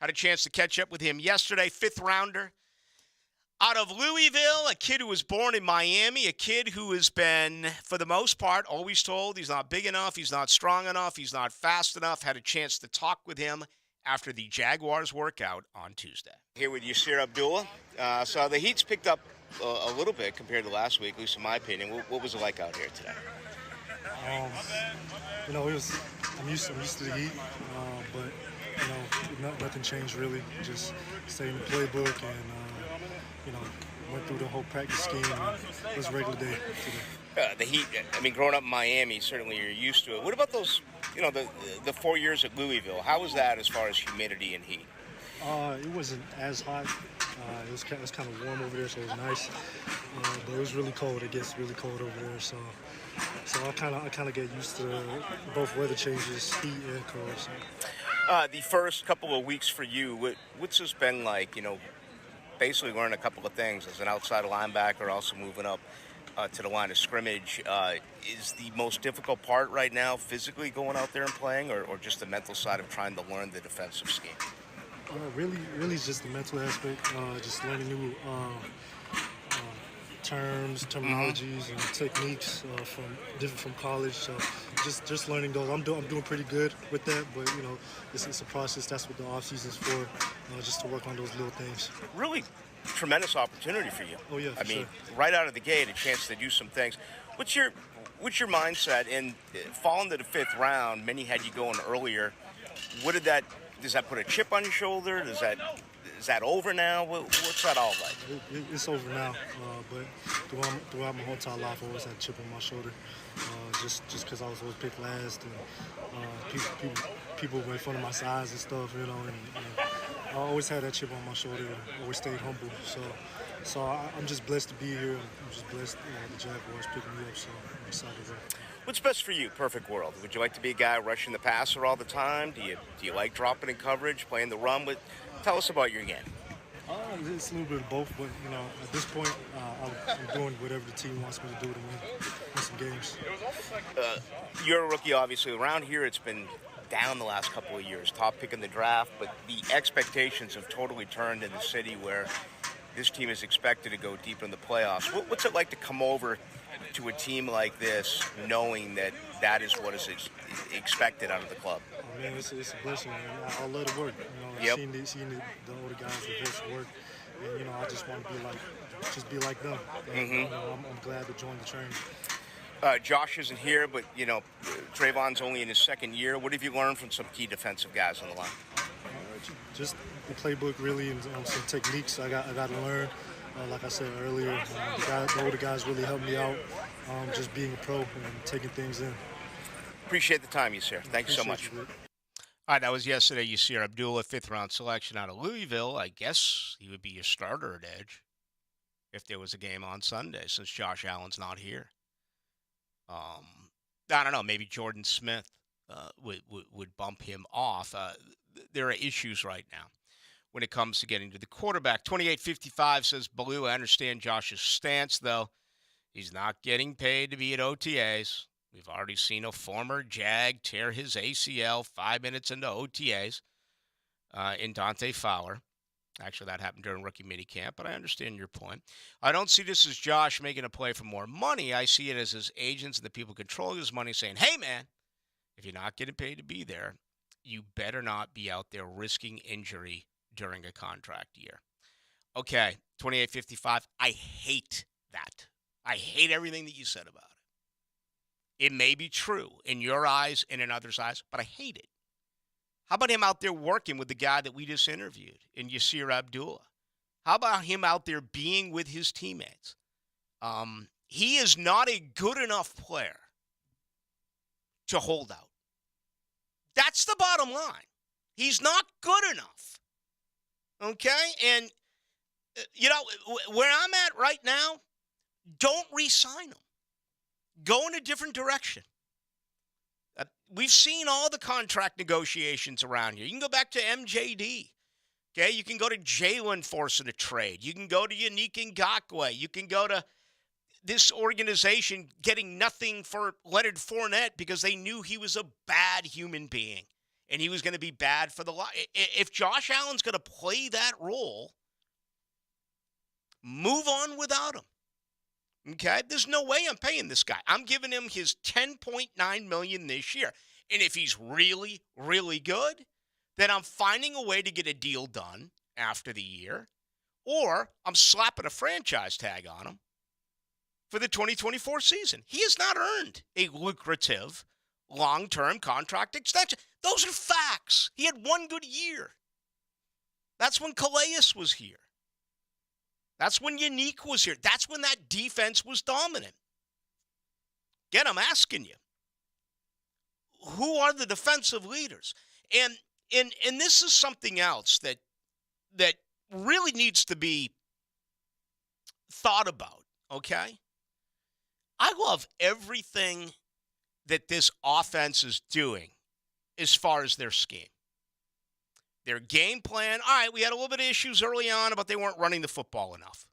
Had a chance to catch up with him yesterday, 5th rounder. Out of Louisville, a kid who was born in Miami, a kid who has been, for the most part, always told he's not big enough, he's not strong enough, he's not fast enough. Had a chance to talk with him after the Jaguars workout on Tuesday. Here with Yasir Abdullah. So the heat's picked up a little bit compared to last week, at least in my opinion. What was it like out here today? I'm used to the heat, but nothing changed really. Just stayed in the playbook and went through the whole practice scheme. And it was a regular day today. The heat. I mean, growing up in Miami, certainly you're used to it. What about those? The 4 years at Louisville. How was that as far as humidity and heat? It wasn't as hot. It was kind of warm over there, so it was nice. But it was really cold. It gets really cold over there, so I kind of get used to both weather changes, heat and cold. So. The first couple of weeks for you, what's this been like? Basically learning a couple of things as an outside linebacker, also moving up to the line of scrimmage. Is the most difficult part right now physically going out there and playing, or just the mental side of trying to learn the defensive scheme? Really it's just the mental aspect, just learning new terms, terminologies, and techniques from college. So just learning those. I'm doing pretty good with that, but it's a process. That's what the off season's for, just to work on those little things. Really tremendous opportunity for you. Oh yeah, I mean, right out of the gate, a chance to do some things. What's your mindset in falling to the 5th round? Many had you going earlier. Does that put a chip on your shoulder? Is that over now? What's that all like? It's over now, but throughout my whole entire life, I always had a chip on my shoulder, just because I was always picked last, and people made fun of my size and stuff, and I always had that chip on my shoulder and always stayed humble. So I'm just blessed to be here. I'm just blessed the Jaguars picking me up, so I'm excited about it. What's best for you? Perfect world. Would you like to be a guy rushing the passer all the time? Do you like dropping in coverage, playing the run? Tell us about your game. It's a little bit of both, but at this point, I'm doing whatever the team wants me to do to win some games. You're a rookie, obviously. Around here, it's been down the last couple of years. Top pick in the draft, but the expectations have totally turned in the city where this team is expected to go deep in the playoffs. What's it like to come over to a team like this, knowing that is what is expected out of the club? Oh, man, it's a blessing, man. I love to work. Seeing the older guys, the vets work, and I just want to be like them. And, I'm glad to join the training. Josh isn't here, but Trayvon's only in his 2nd year. What have you learned from some key defensive guys on the line? Just the playbook, really, and some techniques I got to learn. Like I said earlier, the older guys really helped me out, just being a pro and taking things in. Appreciate the time, Yasir. Thank you so much. All right, that was yesterday. Yasir Abdullah, 5th round selection out of Louisville. I guess he would be your starter at edge if there was a game on Sunday, since Josh Allen's not here. I don't know. Maybe Jordan Smith would bump him off. There are issues right now when it comes to getting to the quarterback. 28-55 says Ballou. I understand Josh's stance, though. He's not getting paid to be at OTAs. We've already seen a former Jag tear his ACL 5 minutes into OTAs in Dante Fowler. Actually, that happened during rookie minicamp, but I understand your point. I don't see this as Josh making a play for more money. I see it as his agents and the people controlling his money saying, hey, man, if you're not getting paid to be there, you better not be out there risking injury during a contract year. Okay, 28-55. I hate that. I hate everything that you said about it. It may be true in your eyes and in others' eyes, but I hate it. How about him out there working with the guy that we just interviewed in Yasir Abdullah? How about him out there being with his teammates? He is not a good enough player to hold out. That's the bottom line. He's not good enough. Okay? And, where I'm at right now, don't re-sign him. Go in a different direction. We've seen all the contract negotiations around here. You can go back to MJD. Okay, you can go to Jalen forcing a trade. You can go to Yannick Ngakoue. You can go to this organization getting nothing for Leonard Fournette because they knew he was a bad human being and he was going to be bad for the life. If Josh Allen's going to play that role, move on without him. Okay? There's no way I'm paying this guy. I'm giving him his $10.9 million this year. And if he's really, really good, then I'm finding a way to get a deal done after the year, or I'm slapping a franchise tag on him for the 2024 season. He has not earned a lucrative long-term contract extension. Those are facts. He had one good year. That's when Calais was here. That's when Yannick was here. That's when that defense was dominant. Again, I'm asking you, who are the defensive leaders? And this is something else that really needs to be thought about, okay? I love everything that this offense is doing as far as their scheme. Their game plan, all right, we had a little bit of issues early on about they weren't running the football enough.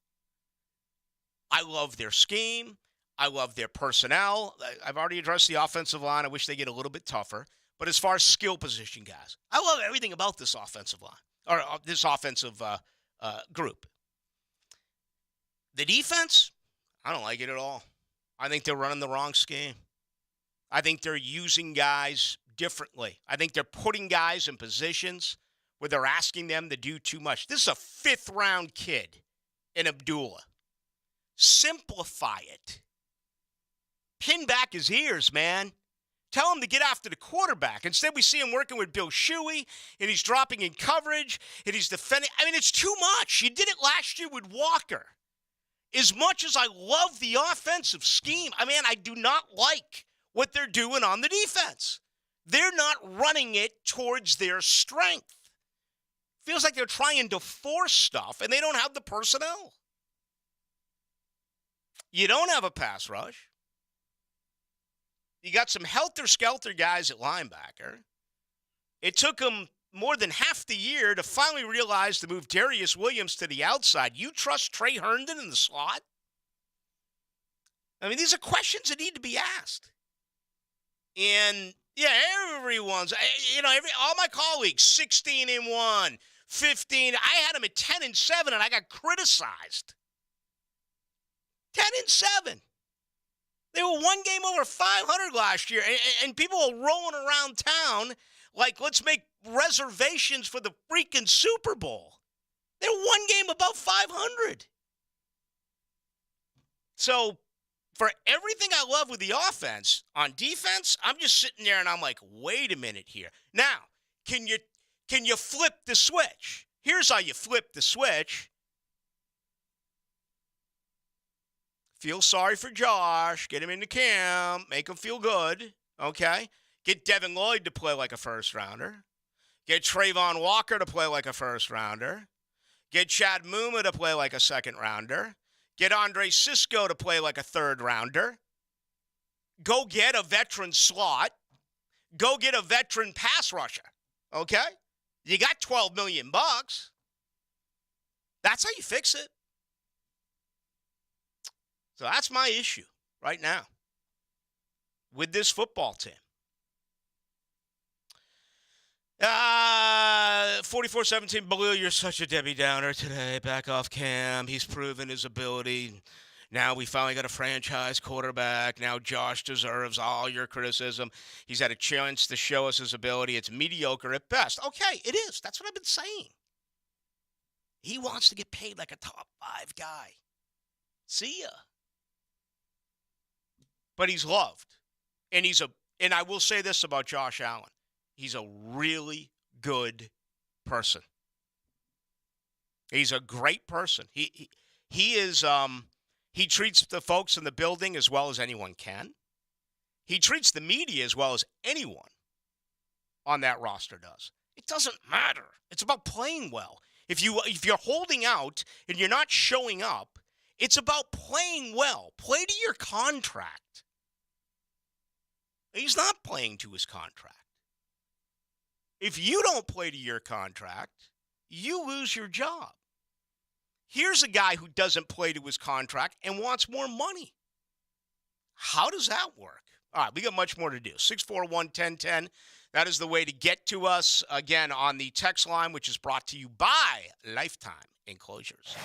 I love their scheme. I love their personnel. I've already addressed the offensive line. I wish they get a little bit tougher. But as far as skill position guys, I love everything about this offensive line, or this offensive group. The defense, I don't like it at all. I think they're running the wrong scheme. I think they're using guys differently. I think they're putting guys in positions where they're asking them to do too much. This is a fifth-round kid in Abdullah. Simplify it. Pin back his ears, man. Tell him to get after the quarterback. Instead, we see him working with Bill Shuey, and he's dropping in coverage, and he's defending. I mean, it's too much. You did it last year with Walker. As much as I love the offensive scheme, I do not like what they're doing on the defense. They're not running it towards their strength. Feels like they're trying to force stuff, and they don't have the personnel. You don't have a pass rush. You got some helter-skelter guys at linebacker. It took them more than half the year to finally realize to move Darius Williams to the outside. You trust Trey Herndon in the slot? I mean, these are questions that need to be asked. And, yeah, everyone's, all my colleagues, 16-1, 15. I had them at 10-7, and I got criticized. 10-7. They were one game over 500 last year, and people are rolling around town like, let's make reservations for the freaking Super Bowl. They're one game above 500. So, for everything I love with the offense, on defense, I'm just sitting there and I'm like, wait a minute here. Now, can you flip the switch? Here's how you flip the switch. Feel sorry for Josh. Get him into camp. Make him feel good. Okay? Get Devin Lloyd to play like a first-rounder. Get Trayvon Walker to play like a first-rounder. Get Chad Muma to play like a second-rounder. Get Andre Sisco to play like a third-rounder. Go get a veteran slot. Go get a veteran pass rusher. Okay? You got $12 million. That's how you fix it. So that's my issue right now with this football team. 44-17, Ballou, you're such a Debbie Downer today. Back off Cam. He's proven his ability. Now we finally got a franchise quarterback. Now Josh deserves all your criticism. He's had a chance to show us his ability. It's mediocre at best. Okay, it is. That's what I've been saying. He wants to get paid like a top 5 guy. See ya. But he's loved. And and I will say this about Josh Allen. He's a really good person. He's a great person. He treats the folks in the building as well as anyone can. He treats the media as well as anyone on that roster does. It doesn't matter. It's about playing well. If you're holding out and you're not showing up, it's about playing well. Play to your contract. He's not playing to his contract. If you don't play to your contract, you lose your job. Here's a guy who doesn't play to his contract and wants more money. How does that work? All right, we got much more to do. 641-1010. That is the way to get to us, again, on the text line, which is brought to you by Lifetime Enclosures.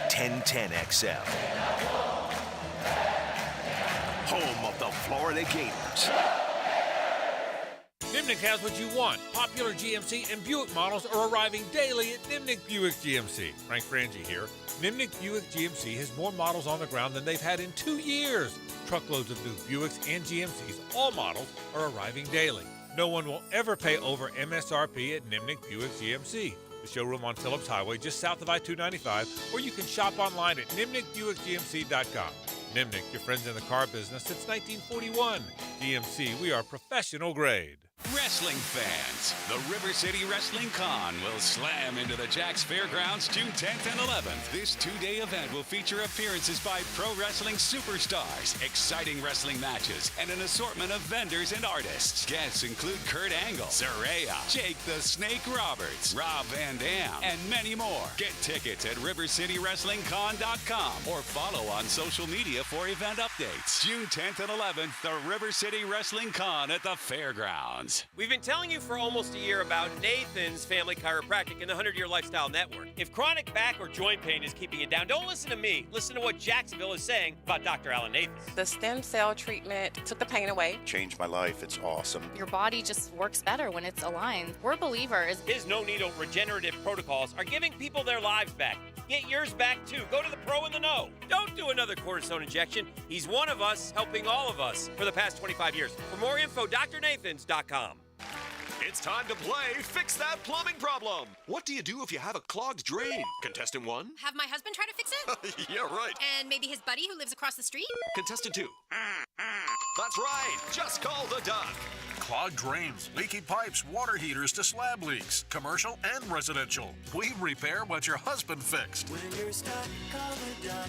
1010XL. Home of the Florida Gators. Nimnick has what you want. Popular GMC and Buick models are arriving daily at Nimnick Buick GMC. Frank Frangie here. Nimnick Buick GMC has more models on the ground than they've had in 2 years. Truckloads of new Buicks and GMCs, all models, are arriving daily. No one will ever pay over MSRP at Nimnick Buick GMC. The showroom on Phillips Highway just south of I-295, or you can shop online at nimnickbuickgmc.com. Nimnick, your friends in the car business since 1941. GMC, we are professional grade. Wrestling fans, the River City Wrestling Con will slam into the Jax Fairgrounds June 10th and 11th. This two-day event will feature appearances by pro wrestling superstars, exciting wrestling matches, and an assortment of vendors and artists. Guests include Kurt Angle, Saraya, Jake the Snake Roberts, Rob Van Dam, and many more. Get tickets at rivercitywrestlingcon.com or follow on social media for event updates. June 10th and 11th, the River City Wrestling Con at the Fairgrounds. We've been telling you for almost a year about Nathan's Family Chiropractic and the 100-Year Lifestyle Network. If chronic back or joint pain is keeping you down, don't listen to me. Listen to what Jacksonville is saying about Dr. Alan Nathans. The stem cell treatment took the pain away. Changed my life. It's awesome. Your body just works better when it's aligned. We're believers. His no-needle regenerative protocols are giving people their lives back. Get yours back, too. Go to the pro in the know. Don't do another cortisone injection. He's one of us, helping all of us for the past 25 years. For more info, drnathans.com. It's time to play Fix That Plumbing Problem. What do you do if you have a clogged drain? Contestant 1. Have my husband try to fix it? Yeah, right. And maybe his buddy who lives across the street? Contestant 2. That's right. Just call the duck. Clogged drains, leaky pipes, water heaters to slab leaks, commercial and residential. We repair what your husband fixed. When you're stuck, call the duck.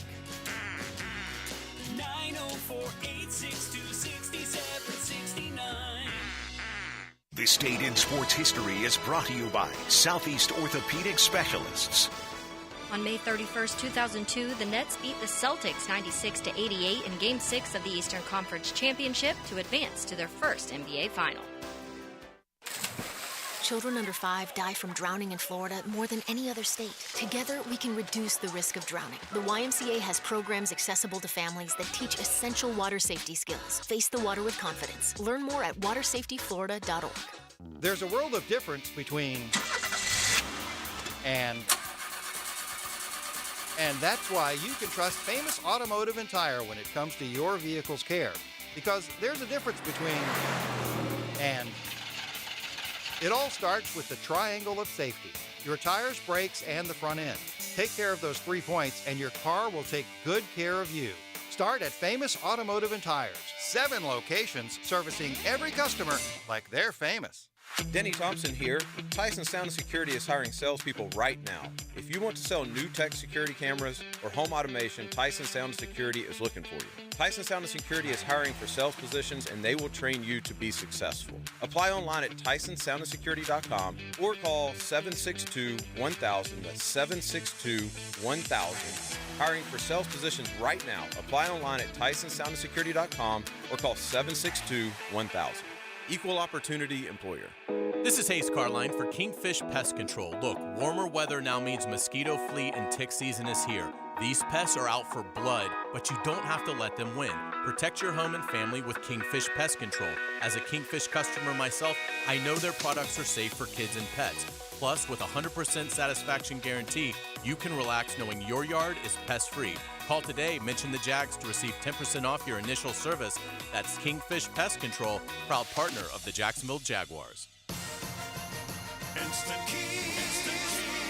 904-862-6769. This date in sports history is brought to you by Southeast Orthopedic Specialists. On May 31st, 2002, the Nets beat the Celtics 96-88 in Game 6 of the Eastern Conference Championship to advance to their first NBA final. Children under 5 die from drowning in Florida more than any other state. Together, we can reduce the risk of drowning. The YMCA has programs accessible to families that teach essential water safety skills. Face the water with confidence. Learn more at watersafetyflorida.org. There's a world of difference between and that's why you can trust Famous Automotive and Tire when it comes to your vehicle's care. Because there's a difference between and. It all starts with the triangle of safety. Your tires, brakes, and the front end. Take care of those 3 points and your car will take good care of you. Start at Famous Automotive and Tires. 7 locations servicing every customer like they're famous. Denny Thompson here. Tyson Sound & Security is hiring salespeople right now. If you want to sell new tech security cameras or home automation, Tyson Sound & Security is looking for you. Tyson Sound & Security is hiring for sales positions and they will train you to be successful. Apply online at TysonSoundandSecurity.com or call 762-1000. That's 762-1000. Hiring for sales positions right now. Apply online at TysonSoundandSecurity.com or call 762-1000. Equal opportunity employer. This is Hayes Carline for Kingfish Pest Control. Look, warmer weather now means mosquito, flea, and tick season is here. These pests are out for blood, but you don't have to let them win. Protect your home and family with Kingfish Pest Control. As a Kingfish customer myself, I know their products are safe for kids and pets. Plus, with a 100% satisfaction guarantee, you can relax knowing your yard is pest-free. Call today, mention the Jags to receive 10% off your initial service. That's Kingfish Pest Control, proud partner of the Jacksonville Jaguars. Instant Keys.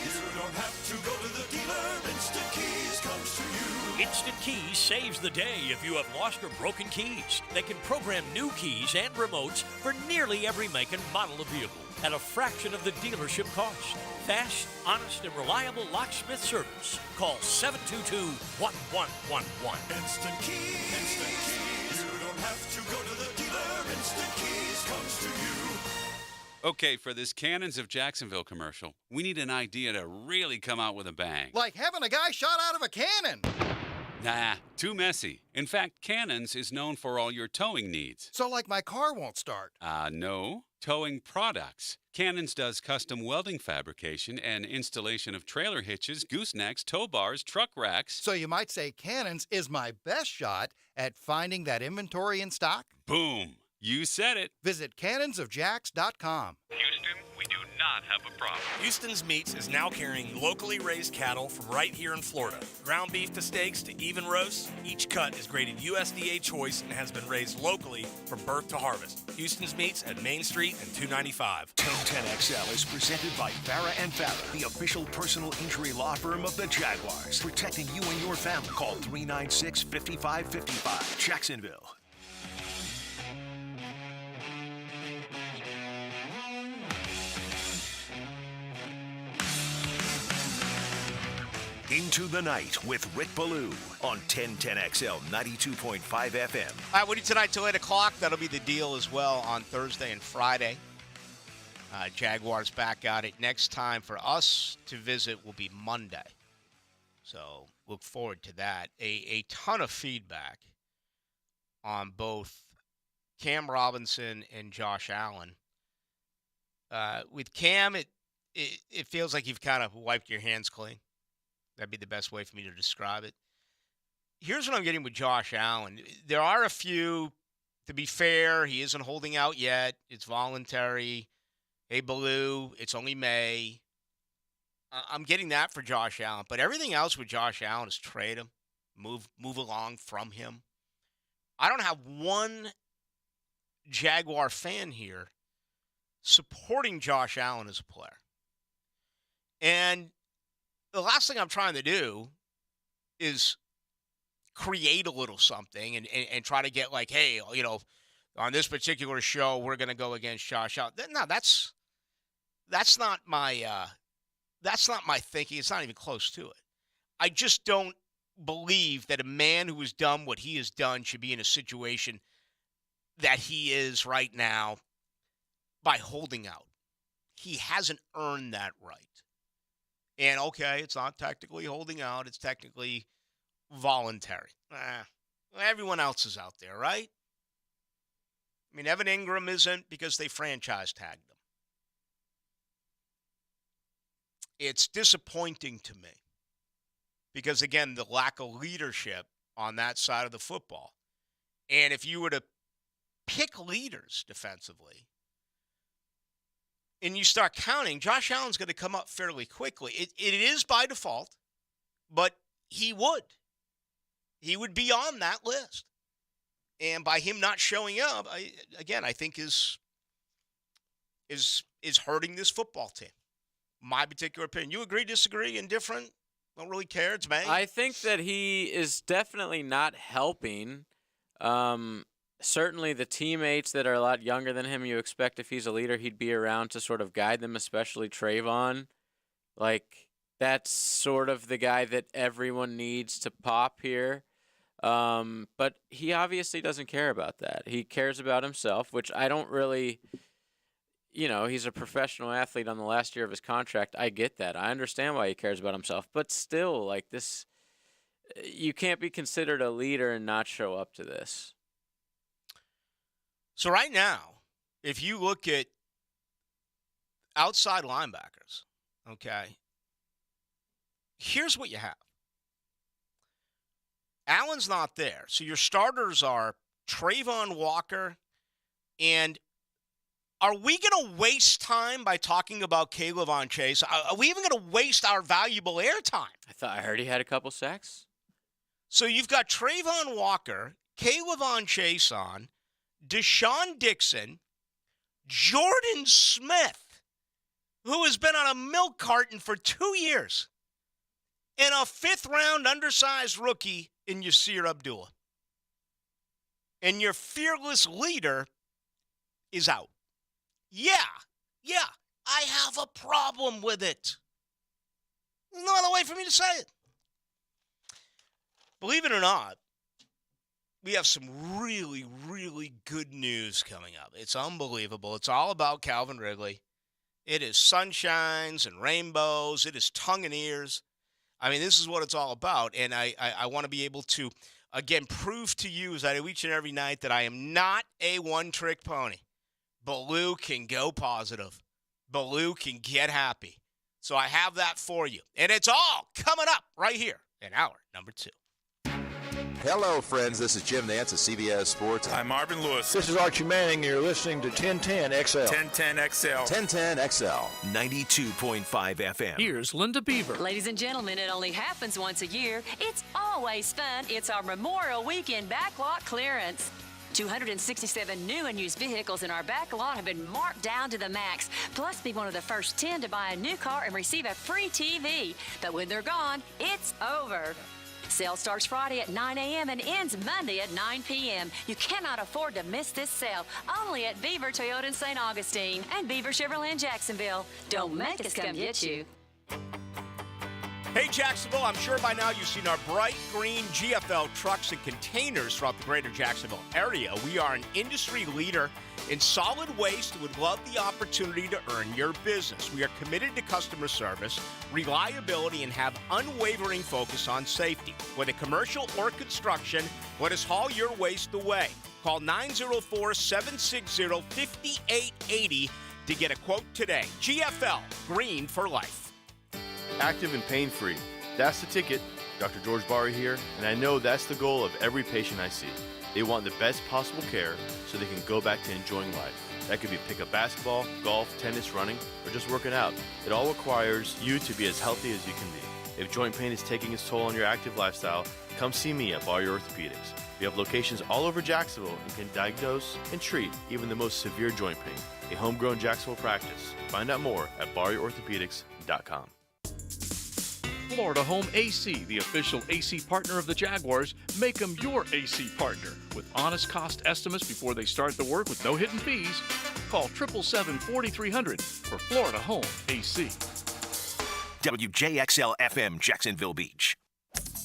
You don't have to go to the dealer. Instant Keys comes to you. Instant Keys saves the day if you have lost or broken keys. They can program new keys and remotes for nearly every make and model of vehicle at a fraction of the dealership cost. Fast, honest, and reliable locksmith service. Call 722-1111. Instant Keys. Instant Keys. You don't have to go to the dealer. Instant Keys comes to you. Okay, for this Cannons of Jacksonville commercial, we need an idea to really come out with a bang. Like having a guy shot out of a cannon. Nah, too messy. In fact, Cannons is known for all your towing needs. So like my car won't start. No. Towing products. Cannons does custom welding fabrication and installation of trailer hitches, goosenecks, tow bars, truck racks. So you might say Cannons is my best shot at finding that inventory in stock? Boom. You said it. Visit cannonsofjacks.com. Houston, we do not have a problem. Houston's Meats is now carrying locally raised cattle from right here in Florida. Ground beef to steaks to even roasts, each cut is graded USDA choice and has been raised locally from birth to harvest. Houston's Meats at Main Street and 295. 1010XL is presented by Farah and Farah, the official personal injury law firm of the Jaguars. Protecting you and your family. Call 396-5555. Jacksonville. Into the Night with Rick Ballou on 1010XL 92.5 FM. All right, we do tonight till 8 o'clock. That'll be the deal as well on Thursday and Friday. Jaguars back at it. Next time for us to visit will be Monday. So look forward to that. A ton of feedback on both Cam Robinson and Josh Allen. With Cam, it feels like you've kind of wiped your hands clean. That'd be the best way for me to describe it. Here's what I'm getting with Josh Allen. There are a few, to be fair, he isn't holding out yet. It's voluntary. Hey, Ballou, it's only May. I'm getting that for Josh Allen. But everything else with Josh Allen is trade him, move along from him. I don't have one Jaguar fan here supporting Josh Allen as a player. And the last thing I'm trying to do is create a little something and try to get like, hey, you know, on this particular show, we're going to go against Josh Allen. No, that's not my thinking. It's not even close to it. I just don't believe that a man who has done what he has done should be in a situation that he is right now by holding out. He hasn't earned that right. And, okay, it's not technically holding out. It's technically voluntary. Everyone else is out there, right? I mean, Evan Ingram isn't because they franchise tagged him. It's disappointing to me because, again, the lack of leadership on that side of the football. And if you were to pick leaders defensively, and you start counting, Josh Allen's going to come up fairly quickly. It is by default, but he would. He would be on that list. And by him not showing up, I think is hurting this football team. My particular opinion. You agree, disagree, indifferent? Don't really care. It's May. I think that he is definitely not helping. Certainly the teammates that are a lot younger than him, you expect if he's a leader, he'd be around to sort of guide them, especially Trayvon. Like, that's sort of the guy that everyone needs to pop here. But he obviously doesn't care about that. He cares about himself, which I don't really, he's a professional athlete on the last year of his contract. I get that. I understand why he cares about himself. But still, like this, you can't be considered a leader and not show up to this. So right now, if you look at outside linebackers, okay, here's what you have. Allen's not there. So your starters are Trayvon Walker, and are we going to waste time by talking about K'Lavon Chase? Are we even going to waste our valuable airtime? I heard he had a couple sacks. So you've got Trayvon Walker, K'Lavon Chase on, Deshaun Dixon, Jordan Smith, who has been on a milk carton for 2 years, and a fifth-round undersized rookie in Yasir Abdullah. And your fearless leader is out. Yeah, I have a problem with it. There's no other way for me to say it. Believe it or not, we have some really, really good news coming up. It's unbelievable. It's all about Calvin Wrigley. It is sunshines and rainbows. It is tongue and ears. I mean, this is what it's all about. And I want to be able to, again, prove to you as I do each and every night that I am not a one-trick pony. Ballou can go positive. Ballou can get happy. So I have that for you. And it's all coming up right here in hour number 2. Hello, friends. This is Jim Nance of CBS Sports. I'm Marvin Lewis. This is Archie Manning. You're listening to 1010XL. 1010XL. 1010XL. 92.5 FM. Here's Linda Beaver. Ladies and gentlemen, it only happens once a year. It's always fun. It's our Memorial Weekend backlot clearance. 267 new and used vehicles in our back lot have been marked down to the max. Plus, be one of the first 10 to buy a new car and receive a free TV. But when they're gone, it's over. Sale starts Friday at 9 a.m. and ends Monday at 9 p.m. You cannot afford to miss this sale. Only at Beaver Toyota in St. Augustine and Beaver Chevrolet in Jacksonville. Don't make us come get you. Hey, Jacksonville, I'm sure by now you've seen our bright green GFL trucks and containers throughout the greater Jacksonville area. We are an industry leader in solid waste and would love the opportunity to earn your business. We are committed to customer service, reliability, and have unwavering focus on safety. Whether commercial or construction, let us haul your waste away. Call 904-760-5880 to get a quote today. GFL, green for life. Active and pain-free. That's the ticket. Dr. George Barry here, and I know that's the goal of every patient I see. They want the best possible care so they can go back to enjoying life. That could be pick up basketball, golf, tennis, running, or just working out. It all requires you to be as healthy as you can be. If joint pain is taking its toll on your active lifestyle, come see me at Ballou Orthopedics. We have locations all over Jacksonville and can diagnose and treat even the most severe joint pain. A homegrown Jacksonville practice. Find out more at BallouOrthopedics.com. Florida Home AC, the official AC partner of the Jaguars. Make them your AC partner with honest cost estimates before they start the work with no hidden fees. Call 777-4300 for Florida Home AC. WJXL FM, Jacksonville Beach.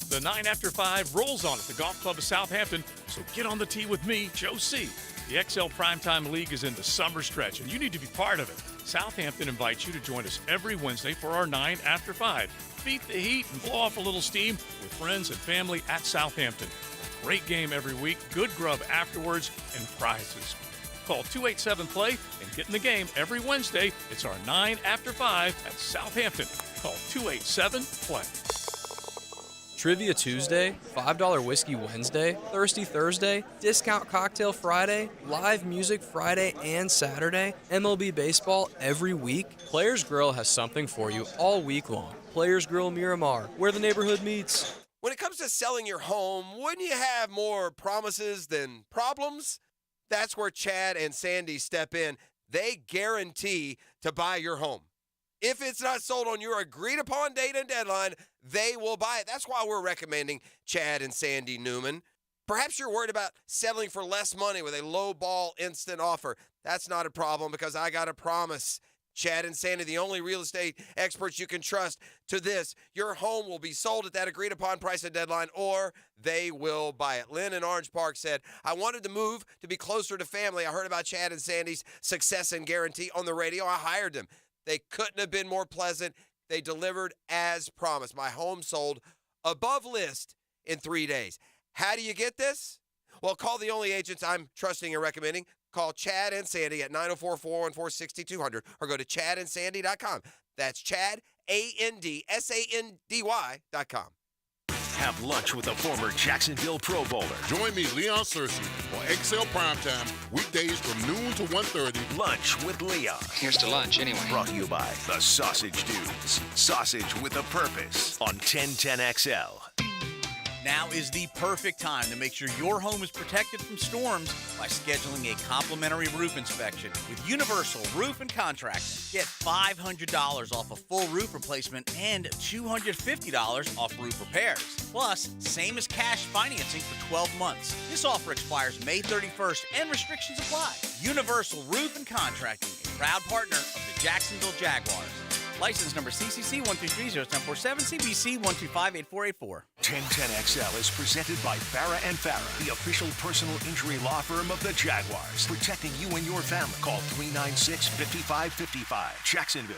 The 9 after 5 rolls on at the Golf Club of Southampton, so get on the tee with me, Joe C. The XL Primetime League is in the summer stretch, and you need to be part of it. Southampton invites you to join us every Wednesday for our 9 after 5. Beat the heat and blow off a little steam with friends and family at Southampton. A great game every week, good grub afterwards, and prizes. Call 287-PLAY and get in the game every Wednesday. It's our 9 after 5 at Southampton. Call 287-PLAY. Trivia Tuesday, $5 Whiskey Wednesday, Thirsty Thursday, Discount Cocktail Friday, live music Friday and Saturday, MLB Baseball every week. Players Grill has something for you all week long. Players Grill Miramar, where the neighborhood meets. When it comes to selling your home, wouldn't you have more promises than problems? That's where Chad and Sandy step in. They guarantee to buy your home. If it's not sold on your agreed-upon date and deadline, they will buy it. That's why we're recommending Chad and Sandy Newman. Perhaps you're worried about settling for less money with a low-ball instant offer. That's not a problem because I got a promise. Chad and Sandy, the only real estate experts you can trust to this. Your home will be sold at that agreed-upon price and deadline, or they will buy it. Lynn in Orange Park said, I wanted to move to be closer to family. I heard about Chad and Sandy's success and guarantee on the radio. I hired them. They couldn't have been more pleasant. They delivered as promised. My home sold above list in 3 days. How do you get this? Well, call the only agents I'm trusting and recommending. Call Chad and Sandy at 904-414-6200 or go to chadandsandy.com. That's Chad, ANDSANDY.com. Have lunch with a former Jacksonville Pro Bowler. Join me, Leon Searcy, on XL Primetime, weekdays from noon to 1:30. Lunch with Leon. Here's to lunch, anyway. Brought to you by the Sausage Dudes. Sausage with a purpose on 1010XL. Now is the perfect time to make sure your home is protected from storms by scheduling a complimentary roof inspection with Universal Roof and Contracting. Get $500 off a full roof replacement and $250 off roof repairs. Plus, same as cash financing for 12 months. This offer expires May 31st and restrictions apply. Universal Roof and Contracting, a proud partner of the Jacksonville Jaguars. License number CCC 1330747, CBC 1258484. 1010XL is presented by Farah and Farah, the official personal injury law firm of the Jaguars. Protecting you and your family. Call 396-5555. Jacksonville.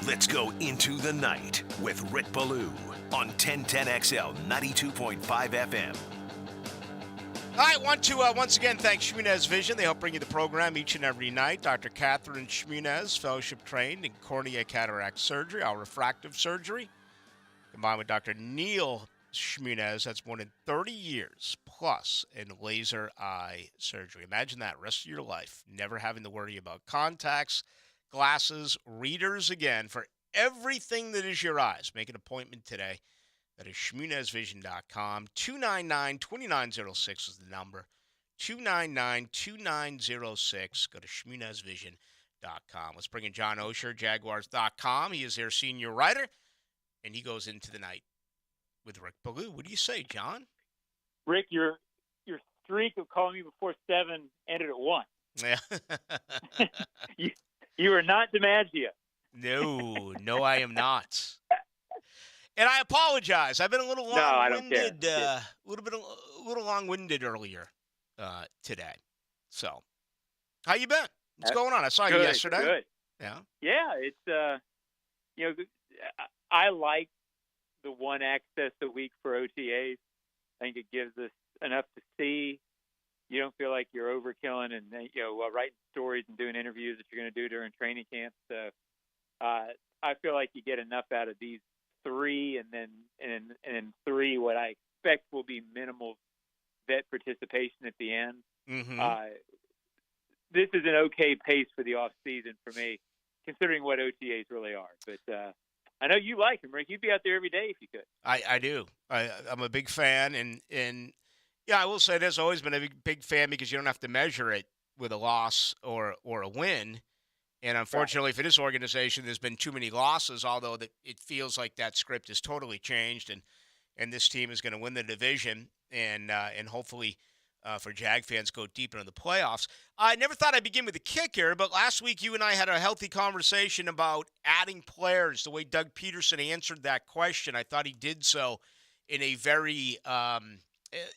Let's go into the night with Rick Ballou on 1010XL 92.5 FM. All right, want to once again thank Shmunez Vision. They help bring you the program each and every night. Dr. Catherine Shmunez, fellowship trained in cornea cataract surgery, all refractive surgery, combined with Dr. Neil Shmunez. That's more than 30 years plus in laser eye surgery. Imagine that, rest of your life, never having to worry about contacts, glasses, readers again for everything that is your eyes. Make an appointment today. That is ShmunezVision.com. 299-2906 is the number. 299-2906. Go to ShmunezVision.com. Let's bring in John Osher, Jaguars.com. He is their senior writer, and he goes into the night with Rick Ballou. What do you say, John? Rick, your streak of calling me before 7 ended at 1. Yeah. You are not DiMaggio. No, I am not. And I apologize. I've been a little long-winded. A little long-winded earlier today. So, how you been? What's going on? I saw you yesterday. Good. Yeah. It's I like the one access a week for OTAs. I think it gives us enough to see. You don't feel like you're overkilling and writing stories and doing interviews that you're going to do during training camp. So I feel like you get enough out of these 3, and then 3 what I expect will be minimal vet participation at the end. Mm-hmm. This is an okay pace for the off season for me, considering what OTAs really are. But I know you like him, Rick. You'd be out there every day if you could. I do. I'm a big fan, and yeah, I will say there's always been a big fan because you don't have to measure it with a loss or a win. And unfortunately for this organization, there's been too many losses, although it feels like that script has totally changed, and this team is going to win the division and hopefully for Jag fans go deeper in the playoffs. I never thought I'd begin with the kicker, but last week you and I had a healthy conversation about adding players, the way Doug Peterson answered that question. I thought he did so in a very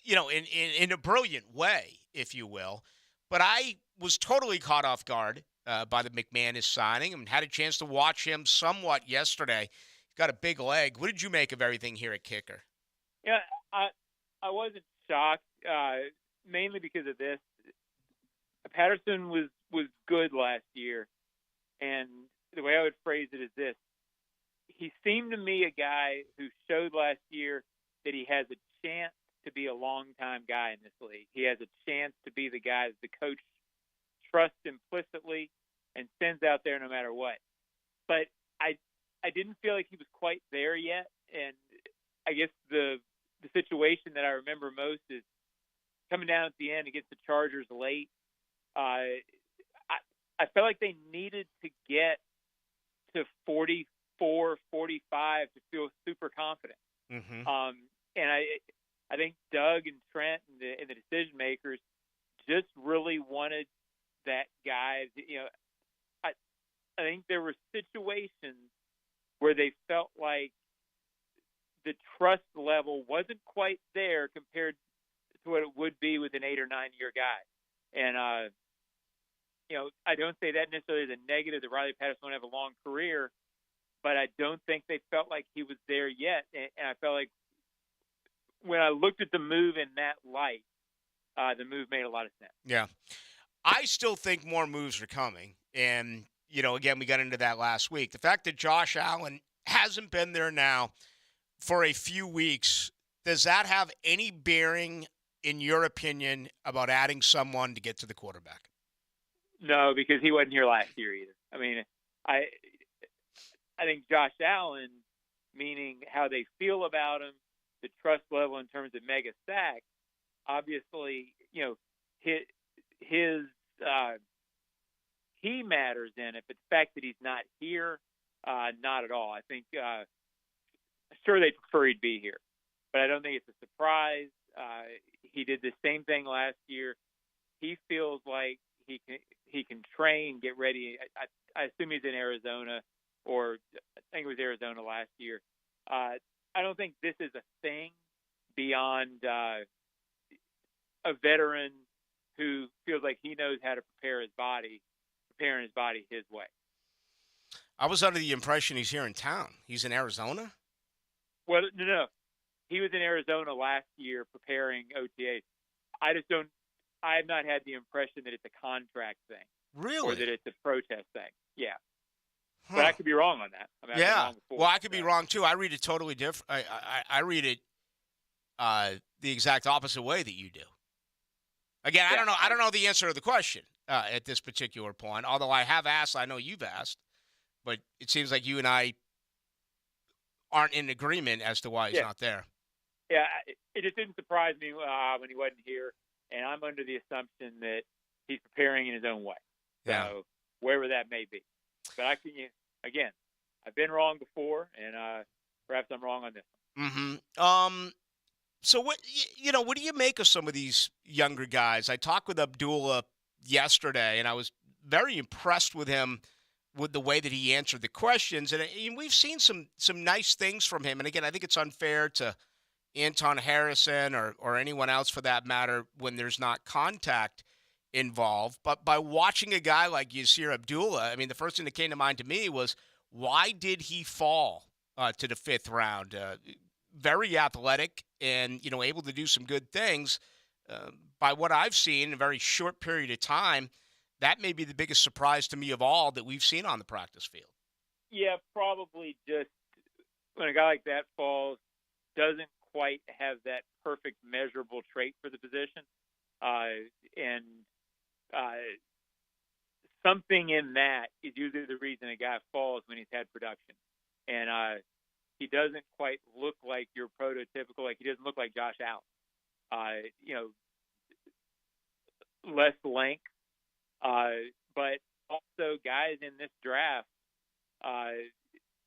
in a brilliant way, if you will. But I was totally caught off guard by the McManus signing and had a chance to watch him somewhat yesterday. He's got a big leg. What did you make of everything here at kicker? Yeah, I wasn't shocked, mainly because of this. Patterson was good last year, and the way I would phrase it is this. He seemed to me a guy who showed last year that he has a chance to be a long-time guy in this league. He has a chance to be the guy that the coach trusts implicitly and sends out there no matter what. But I didn't feel like he was quite there yet, and I guess the situation that I remember most is coming down at the end against the Chargers late. I felt like they needed to get to 44, 45 to feel super confident. Mm-hmm. And I think Doug and Trent and the decision makers just really wanted that guy. I think there were situations where they felt like the trust level wasn't quite there compared to what it would be with an 8 or 9 year guy. And I don't say that necessarily as a negative that Riley Patterson won't have a long career, but I don't think they felt like he was there yet. And I felt like when I looked at the move in that light, the move made a lot of sense. Yeah. I still think more moves are coming. And, again, we got into that last week. The fact that Josh Allen hasn't been there now for a few weeks, does that have any bearing, in your opinion, about adding someone to get to the quarterback? No, because he wasn't here last year either. I mean, I think Josh Allen, meaning how they feel about him, the trust level in terms of mega sacks, obviously, he matters in it, but the fact that he's not here, not at all. I think, sure, they prefer he'd be here. but I don't think it's a surprise. He did the same thing last year. He feels like he can train, get ready. I assume he's in Arizona, or I think it was Arizona last year. I don't think this is a thing beyond a veteran who feels like he knows how to preparing his body his way. I was under the impression he's here in town. He's in Arizona? Well, no. He was in Arizona last year preparing OTAs. I have not had the impression that it's a contract thing. Really? Or that it's a protest thing. Yeah. Huh. But I could be wrong on that. I mean, I've been Yeah. wrong before, Well, I could be wrong, too. I read it totally different. I read it the exact opposite way that you do. Again, I don't know. I don't know the answer to the question at this particular point, although I have asked. I know you've asked. But it seems like you and I aren't in agreement as to why he's not there. Yeah, it just didn't surprise me when he wasn't here, and I'm under the assumption that he's preparing in his own way. Yeah. So wherever that may be. But again, I've been wrong before, and perhaps I'm wrong on this one. Mm-hmm. So what do you make of some of these younger guys? I talked with Abdullah yesterday, and I was very impressed with him, with the way that he answered the questions. And we've seen some nice things from him. And again, I think it's unfair to Anton Harrison or anyone else for that matter when there's not contact involved. But by watching a guy like Yasir Abdullah, I mean, the first thing that came to mind to me was, why did he fall to the fifth round? Very athletic and, able to do some good things. By what I've seen in a very short period of time, that may be the biggest surprise to me of all that we've seen on the practice field. Yeah, probably just when a guy like that falls, doesn't quite have that perfect measurable trait for the position. And something in that is usually the reason a guy falls when he's had production. And he doesn't quite look like your prototypical, like he doesn't look like Josh Allen. Less length. But also guys in this draft,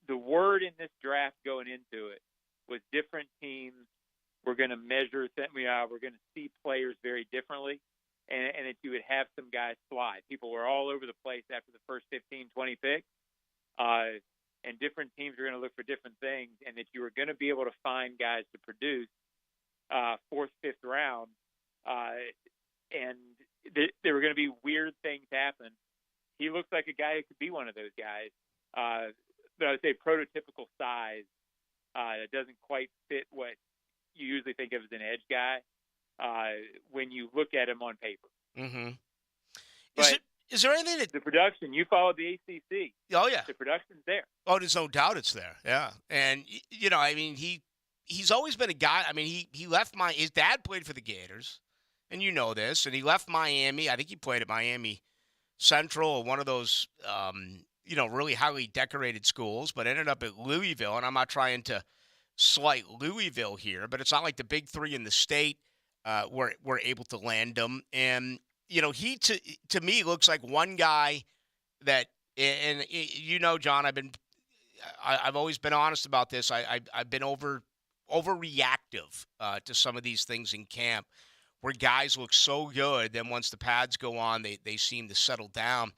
the word in this draft going into it was different teams were going to measure, we're going to see players very differently, and that you would have some guys slide. People were all over the place after the first 15, 20 picks, and different teams are going to look for different things, and that you were going to be able to find guys to produce fourth, fifth round, and there were going to be weird things happen. He looks like a guy who could be one of those guys. But I would say prototypical size that doesn't quite fit what you usually think of as an edge guy when you look at him on paper. Mm-hmm. But is there anything that... The production, you followed the ACC. Oh, yeah. The production's there. Oh, there's no doubt it's there. Yeah. And, I mean, he's always been a guy. I mean, he left his dad played for the Gators, and you know this, and he left Miami. I think he played at Miami Central, or one of those, really highly decorated schools, but ended up at Louisville. And I'm not trying to slight Louisville here, but it's not like the big three in the state were able to land him. And, he to me looks like one guy that, and John, I've always been honest about this. I've been overreactive to some of these things in camp, where guys look so good, then once the pads go on, they seem to settle down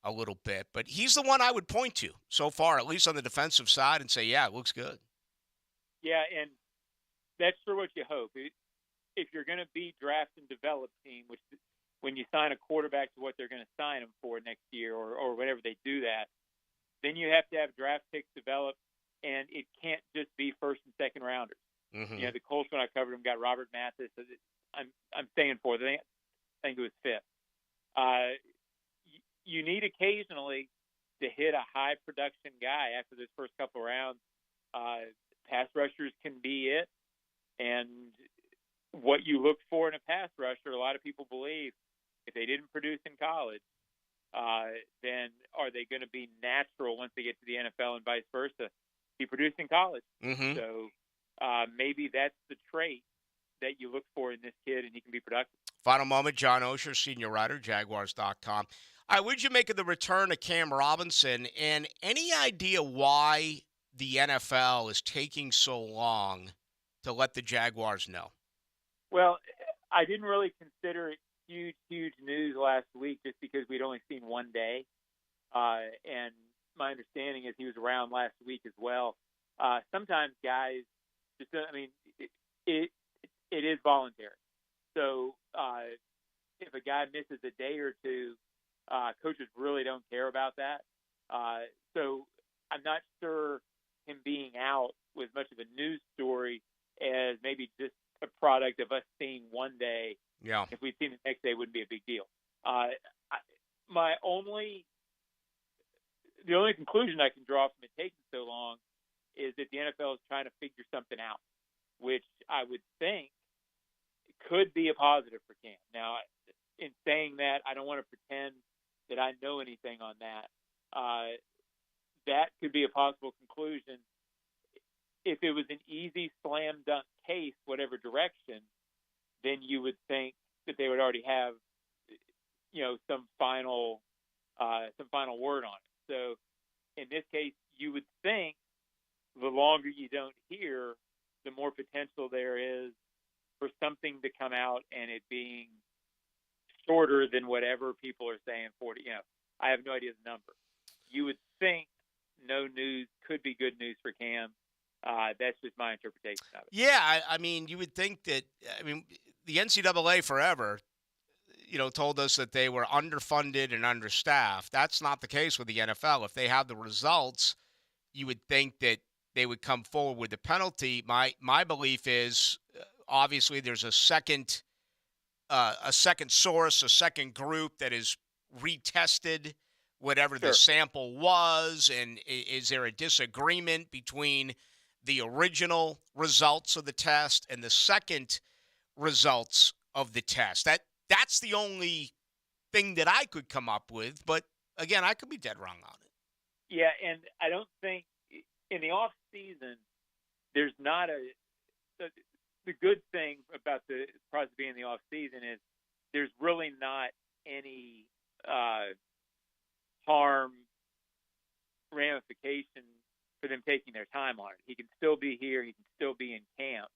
a little bit. But he's the one I would point to so far, at least on the defensive side, and say, yeah, it looks good. Yeah, and that's for what you hope. If you're going to be draft and develop team, which when you sign a quarterback to what they're going to sign him for next year or whenever they do that, then you have to have draft picks developed, and it can't just be first and second rounders. Mm-hmm. The Colts, when I covered them, got Robert Mathis. I'm staying for it. I think it was fifth. You need occasionally to hit a high production guy after this first couple of rounds. Pass rushers can be it. And what you look for in a pass rusher, a lot of people believe if they didn't produce in college, then are they going to be natural once they get to the NFL and vice versa? He produced in college. Mm-hmm. So maybe that's the trait that you look for in this kid, and he can be productive. Final moment, John Osher, senior writer, Jaguars.com. Would you make of the return of Cam Robinson, and any idea why the NFL is taking so long to let the Jaguars know? Well, I didn't really consider it huge news last week just because we'd only seen one day. And my understanding is he was around last week as well. Sometimes guys just, it is voluntary. So if a guy misses a day or two, coaches really don't care about that. So I'm not sure him being out was much of a news story as maybe just a product of us seeing one day. Yeah. If we'd seen the next day, it wouldn't be a big deal. The only conclusion I can draw from it taking so long is that the NFL is trying to figure something out, which I would think could be a positive for Cam. Now, in saying that, I don't want to pretend that I know anything on that. That could be a possible conclusion. If it was an easy slam dunk case, whatever direction, then you would think that they would already have, some final word on it. So in this case, you would think the longer you don't hear, the more potential there is for something to come out and it being shorter than whatever people are saying, 40. I have no idea the number. You would think no news could be good news for Cam. That's just my interpretation of it. Yeah, I mean, you would think that. I mean, the NCAA forever, told us that they were underfunded and understaffed. That's not the case with the NFL. If they have the results, you would think that they would come forward with a penalty. My belief is, obviously, there's a second source, a second group that is retested whatever the sample was, and is there a disagreement between the original results of the test and the second results of the test? That's the only thing that I could come up with, but again, I could be dead wrong on it. Yeah, and I don't think in the off season there's not the good thing about the process being in the off season is there's really not any harm ramification for them taking their time on it. He can still be here. He can still be in camp.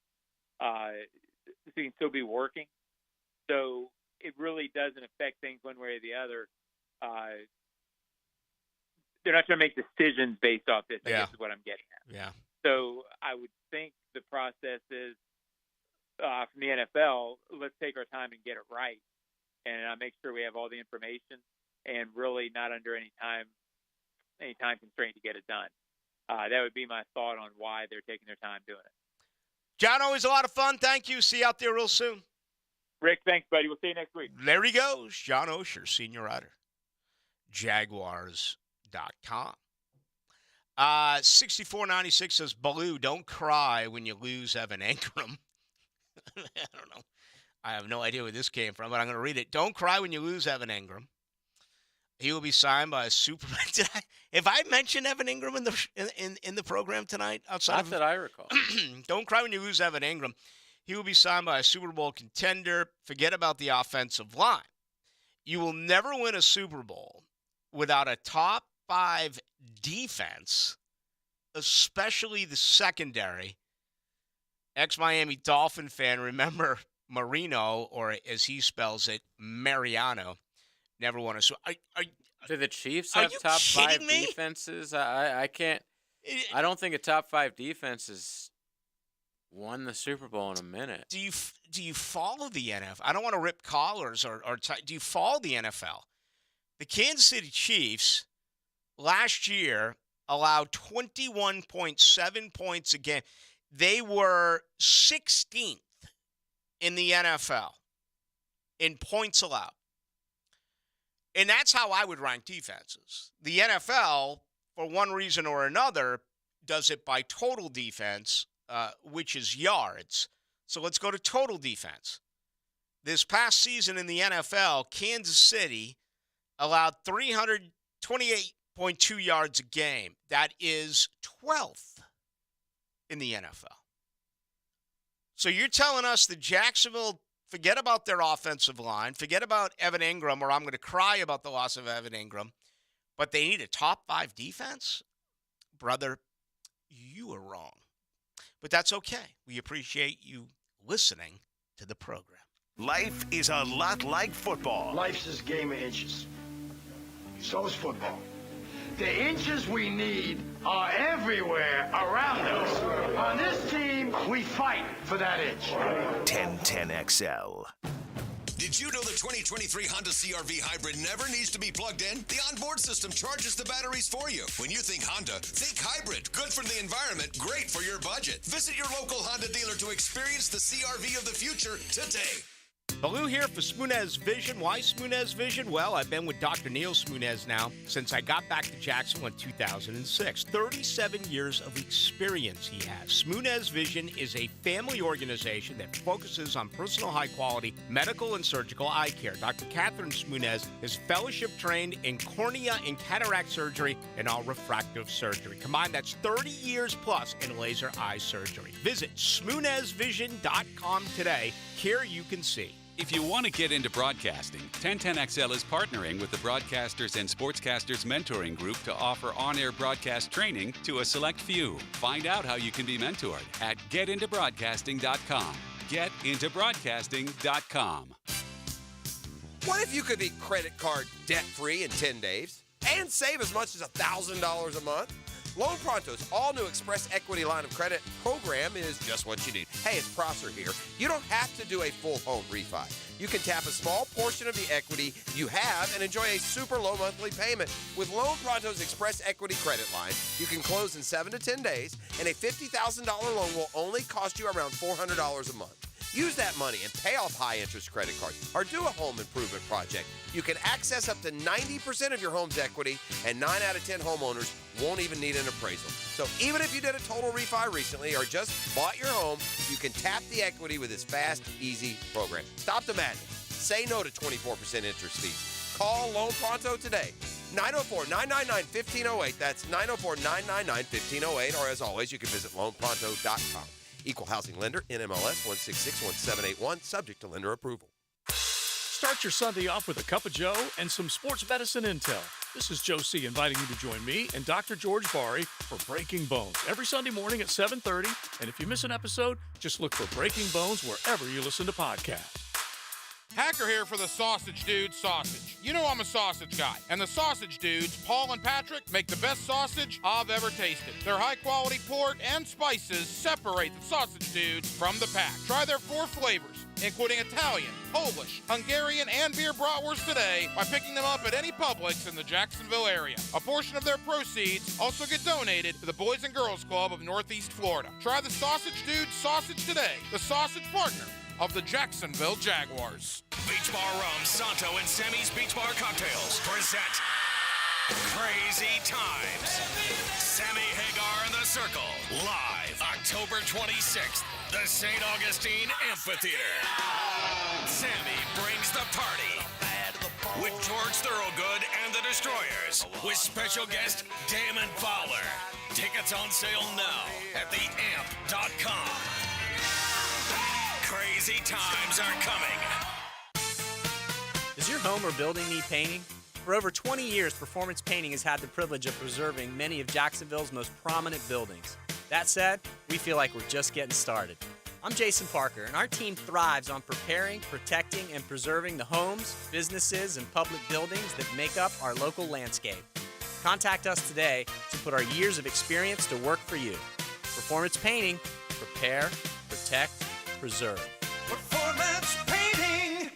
So he can still be working. So it really doesn't affect things one way or the other. They're not trying to make decisions based off this, I guess is what I'm getting at. Yeah. So I would think the process is from the NFL, let's take our time and get it right and make sure we have all the information and really not under any time constraint to get it done. That would be my thought on why they're taking their time doing it. John, always a lot of fun. Thank you. See you out there real soon. Rick, thanks, buddy. We'll see you next week. There he goes. John Osher, senior writer. Jaguars.com. 6496 says, Ballou, don't cry when you lose Evan Engram. I don't know. I have no idea where this came from, but I'm going to read it. Don't cry when you lose Evan Engram. He will be signed by a Superman. Have I mentioned Evan Engram in the program tonight? Not that I recall. Don't cry when you lose Evan Engram. He will be signed by a Super Bowl contender. Forget about the offensive line. You will never win a Super Bowl without a top 5 defense, especially the secondary. Ex-Miami Dolphin fan, remember Marino, or as he spells it, Mariano, never won a Super Bowl. Do the Chiefs have top 5 defenses? I can't. I don't think a top 5 defense has won the Super Bowl in a minute. Do you follow the NFL? I don't want to rip collars do you follow the NFL? The Kansas City Chiefs last year allowed 21.7 points a game. They were 16th in the NFL in points allowed. And that's how I would rank defenses. The NFL, for one reason or another, does it by total defense, which is yards. So let's go to total defense. This past season in the NFL, Kansas City allowed 328.2 yards a game. That is 12th in the NFL. So you're telling us that Jacksonville, forget about their offensive line, forget about Evan Engram, or I'm going to cry about the loss of Evan Engram, but they need a top 5 defense? Brother, you are wrong. But that's okay. We appreciate you listening to the program. Life is a lot like football. Life's this game of inches. So is football. The inches we need are everywhere around us. On this team, we fight for that inch. 1010XL. Did you know the 2023 Honda CR-V Hybrid never needs to be plugged in? The onboard system charges the batteries for you. When you think Honda, think hybrid. Good for the environment, great for your budget. Visit your local Honda dealer to experience the CR-V of the future today. Ballou here for Smunez Vision. Why Smunez Vision? Well, I've been with Dr. Neil Smunez now since I got back to Jacksonville in 2006. 37 years of experience he has. Smunez Vision is a family organization that focuses on personal high-quality medical and surgical eye care. Dr. Catherine Smunez is fellowship-trained in cornea and cataract surgery and all refractive surgery. Combined, that's 30 years plus in laser eye surgery. Visit SmunezVision.com today. Here you can see. If you want to get into broadcasting, 1010XL is partnering with the Broadcasters and Sportscasters Mentoring Group to offer on-air broadcast training to a select few. Find out how you can be mentored at getintobroadcasting.com. Getintobroadcasting.com. What if you could be credit card debt-free in 10 days and save as much as $1,000 a month? Loan Pronto's all-new Express Equity Line of Credit program is just what you need. Hey, it's Prosser here. You don't have to do a full home refi. You can tap a small portion of the equity you have and enjoy a super low monthly payment. With Loan Pronto's Express Equity Credit Line, you can close in 7 to 10 days, and a $50,000 loan will only cost you around $400 a month. Use that money and pay off high-interest credit cards or do a home improvement project. You can access up to 90% of your home's equity, and 9 out of 10 homeowners won't even need an appraisal. So even if you did a total refi recently or just bought your home, you can tap the equity with this fast, easy program. Stop the madness. Say no to 24% interest fees. Call Loan Pronto today. 904-999-1508. That's 904-999-1508. Or as always, you can visit loanpronto.com. Equal housing lender, NMLS 1661781, subject to lender approval. Start your Sunday off with a cup of Joe and some sports medicine intel. This is Joe C. inviting you to join me and Dr. George Bari for Breaking Bones every Sunday morning at 7:30. And if you miss an episode, just look for Breaking Bones wherever you listen to podcasts. Hacker here for the Sausage Dudes Sausage. You know I'm a sausage guy, and the Sausage Dudes, Paul and Patrick, make the best sausage I've ever tasted. Their high-quality pork and spices separate the Sausage Dudes from the pack. Try their 4 flavors, including Italian, Polish, Hungarian, and beer bratwurst today by picking them up at any Publix in the Jacksonville area. A portion of their proceeds also get donated to the Boys and Girls Club of Northeast Florida. Try the Sausage Dudes Sausage today, the sausage partner of the Jacksonville Jaguars. Beach Bar Rum, Santo, and Sammy's Beach Bar Cocktails present Crazy Times. Sammy Hagar and the Circle, live October 26th, the St. Augustine Amphitheater. Sammy brings the party with George Thorogood and the Destroyers, with special guest Damon Fowler. Tickets on sale now at theamp.com. Crazy times are coming. Does your home or building need painting? For over 20 years, Performance Painting has had the privilege of preserving many of Jacksonville's most prominent buildings. That said, we feel like we're just getting started. I'm Jason Parker, and our team thrives on preparing, protecting, and preserving the homes, businesses, and public buildings that make up our local landscape. Contact us today to put our years of experience to work for you. Performance Painting, prepare, protect, preserve. Performance Painting.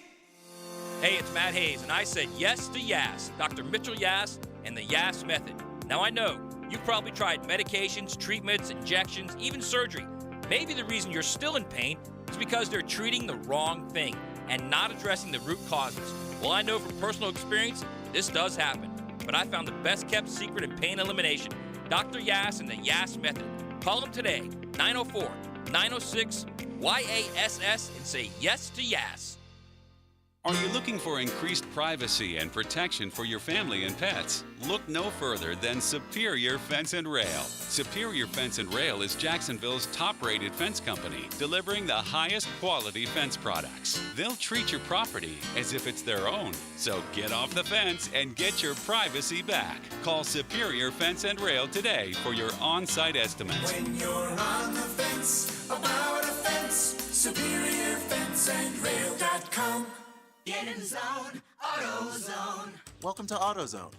Hey, it's Matt Hayes, and I said yes to Yas, Dr. Mitchell Yas, and the Yas Method. Now, I know you've probably tried medications, treatments, injections, even surgery. Maybe the reason you're still in pain is because they're treating the wrong thing and not addressing the root causes. Well, I know from personal experience, this does happen. But I found the best-kept secret in pain elimination, Dr. Yas and the Yas Method. Call them today, 904-906-YASS, and say yes to Yas. Are you looking for increased privacy and protection for your family and pets? Look no further than Superior Fence and Rail. Superior Fence and Rail is Jacksonville's top-rated fence company, delivering the highest quality fence products. They'll treat your property as if it's their own. So get off the fence and get your privacy back. Call Superior Fence and Rail today for your on-site estimates. When you're on the fence, AutoZone.com. Get in the zone. AutoZone. Welcome to AutoZone.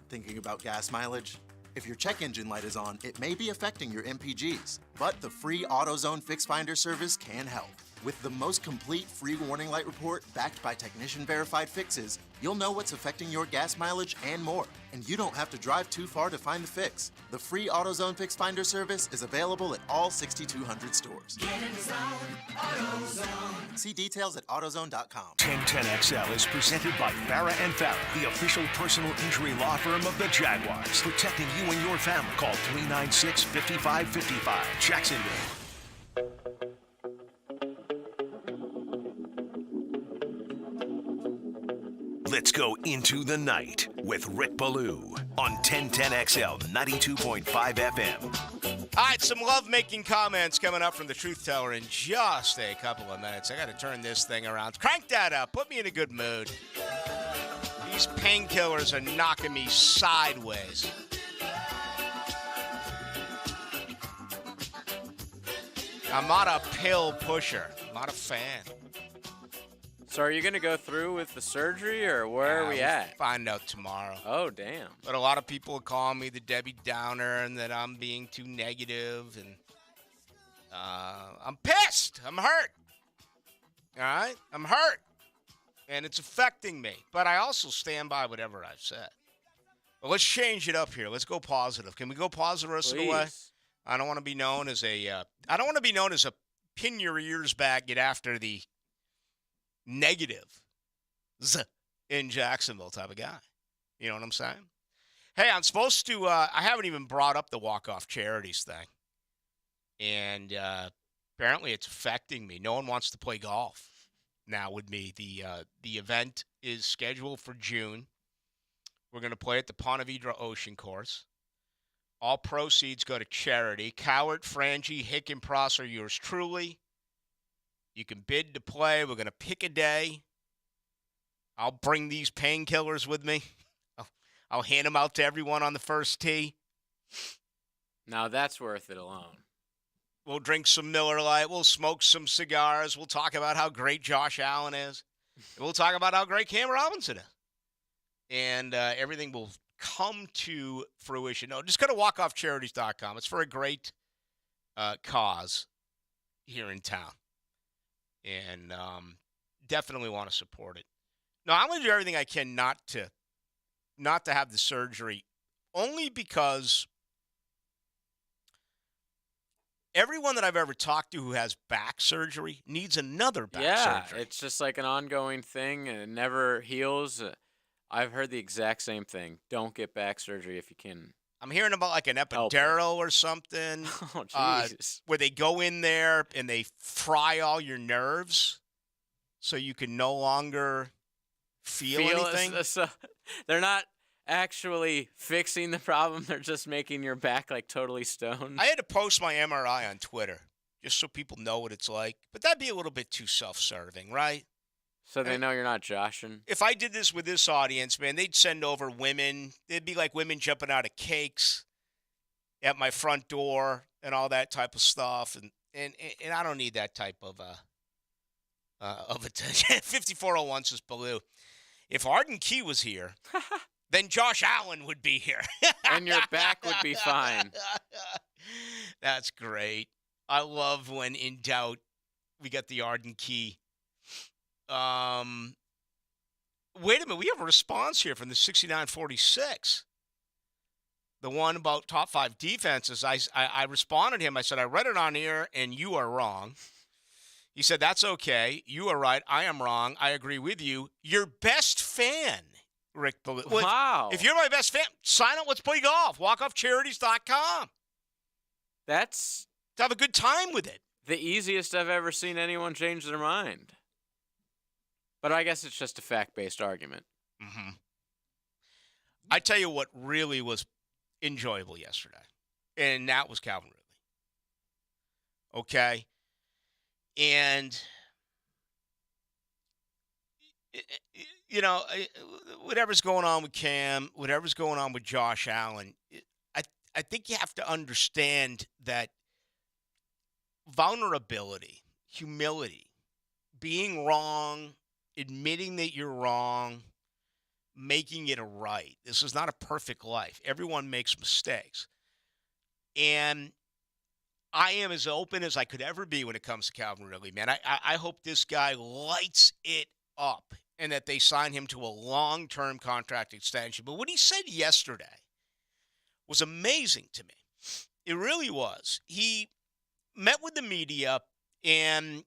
Thinking about gas mileage? If your check engine light is on, it may be affecting your MPGs, but the free AutoZone Fix Finder service can help. With the most complete free warning light report backed by technician-verified fixes, you'll know what's affecting your gas mileage and more, and you don't have to drive too far to find the fix. The free AutoZone Fix Finder service is available at all 6,200 stores. Get in the zone. AutoZone. See details at AutoZone.com. 1010XL is presented by Farah & Farah, the official personal injury law firm of the Jaguars, protecting you and your family. Call 396-5555. Jacksonville. Let's go into the night with Rick Ballou on 1010XL 92.5 FM. All right, some love-making comments coming up from the Truth Teller in just a couple of minutes. I got to turn this thing around. Crank that up. Put me in a good mood. These painkillers are knocking me sideways. I'm not a pill pusher. I'm not a fan. So are you going to go through with the surgery, or where are we at? Find out tomorrow. Oh, damn. But a lot of people are calling me the Debbie Downer and that I'm being too negative, and I'm pissed. I'm hurt. All right? I'm hurt. And it's affecting me. But I also stand by whatever I've said. Well, let's change it up here. Let's go positive. Can we go positive the rest of the way? I don't want to be known as a pin your ears back, get after the negative in Jacksonville type of guy. You know what I'm saying? Hey, I'm supposed to, I haven't even brought up the walk-off charities thing. And apparently it's affecting me. No one wants to play golf now with me. The event is scheduled for June. We're going to play at the Ponte Vedra Ocean Course. All proceeds go to charity. Cowart, Frangie, Hick, and Prosser, yours truly. You can bid to play. We're going to pick a day. I'll bring these painkillers with me. I'll hand them out to everyone on the first tee. Now that's worth it alone. We'll drink some Miller Lite. We'll smoke some cigars. We'll talk about how great Josh Allen is. We'll talk about how great Cam Robinson is. And everything will come to fruition. No, just go to walkoffcharities.com. It's for a great cause here in town. And definitely want to support it. No, I'm going to do everything I can not to have the surgery, only because everyone that I've ever talked to who has back surgery needs another back surgery. Yeah, it's just like an ongoing thing, and it never heals. I've heard the exact same thing. Don't get back surgery if you can. I'm hearing about like an epidural or something. Oh, Jesus. Where they go in there and they fry all your nerves so you can no longer feel anything. So they're not actually fixing the problem. They're just making your back like totally stoned. I had to post my MRI on Twitter just so people know what it's like. But that'd be a little bit too self-serving, right? So they know you're not joshing. If I did this with this audience, man, they'd send over women. It'd be like women jumping out of cakes at my front door and all that type of stuff. And I don't need that type of attention. 5401 says Ballou. If Arden Key was here, then Josh Allen would be here. And your back would be fine. That's great. I love when in doubt, we got the Arden Key. Wait a minute. We have a response here from the 6946. The one about top 5 defenses. I responded to him. I said, I read it on here, and you are wrong. He said, that's okay. You are right. I am wrong. I agree with you. Your best fan, Rick Ballou. Wow. If you're my best fan, sign up. Let's play golf. WalkOffCharities.com. That's to have a good time with it. The easiest I've ever seen anyone change their mind. But I guess it's just a fact-based argument. Mm-hmm. I tell you what really was enjoyable yesterday, and that was Calvin Ridley. Okay? And, you know, whatever's going on with Cam, whatever's going on with Josh Allen, I think you have to understand that vulnerability, humility, being wrong, admitting that you're wrong, making it right. This is not a perfect life. Everyone makes mistakes. And I am as open as I could ever be when it comes to Calvin Ridley, man. I hope this guy lights it up and that they sign him to a long-term contract extension. But what he said yesterday was amazing to me. It really was. He met with the media, and,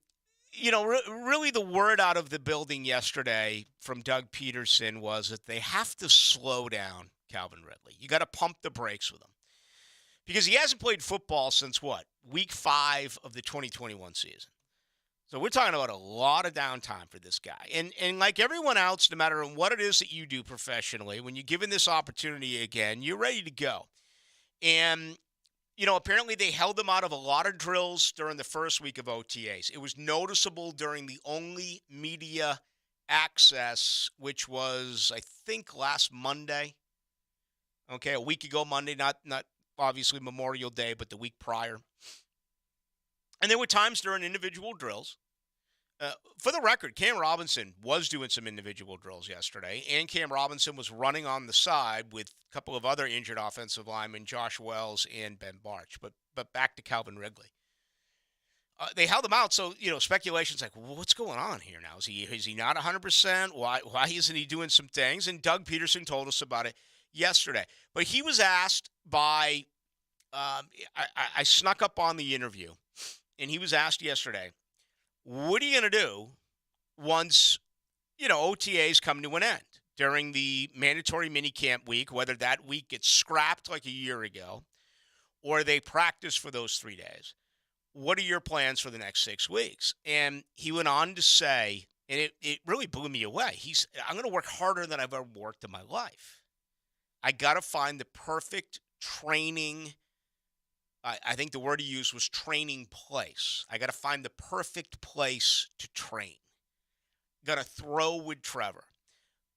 really the word out of the building yesterday from Doug Peterson was that they have to slow down Calvin Ridley. You got to pump the brakes with him. Because he hasn't played football since what? Week 5 of the 2021 season. So we're talking about a lot of downtime for this guy. And like everyone else, no matter what it is that you do professionally, when you're given this opportunity again, you're ready to go. And, apparently they held him out of a lot of drills during the first week of OTAs. It was noticeable during the only media access, which was, I think, last Monday. Okay, a week ago Monday, not obviously Memorial Day, but the week prior. And there were times during individual drills. For the record, Cam Robinson was doing some individual drills yesterday, and Cam Robinson was running on the side with a couple of other injured offensive linemen, Josh Wells and Ben Barch. But back to Calvin Ridley. They held him out, so, speculation's like, well, what's going on here now? Is he not 100%? Why isn't he doing some things? And Doug Peterson told us about it yesterday. But he was asked by, I snuck up on the interview, and he was asked yesterday, what are you going to do once, OTAs come to an end during the mandatory minicamp week, whether that week gets scrapped like a year ago or they practice for those 3 days? What are your plans for the next 6 weeks? And he went on to say, and it really blew me away, I'm going to work harder than I've ever worked in my life. I got to find the perfect training. I think the word he used was training place. I got to find the perfect place to train. Got to throw with Trevor,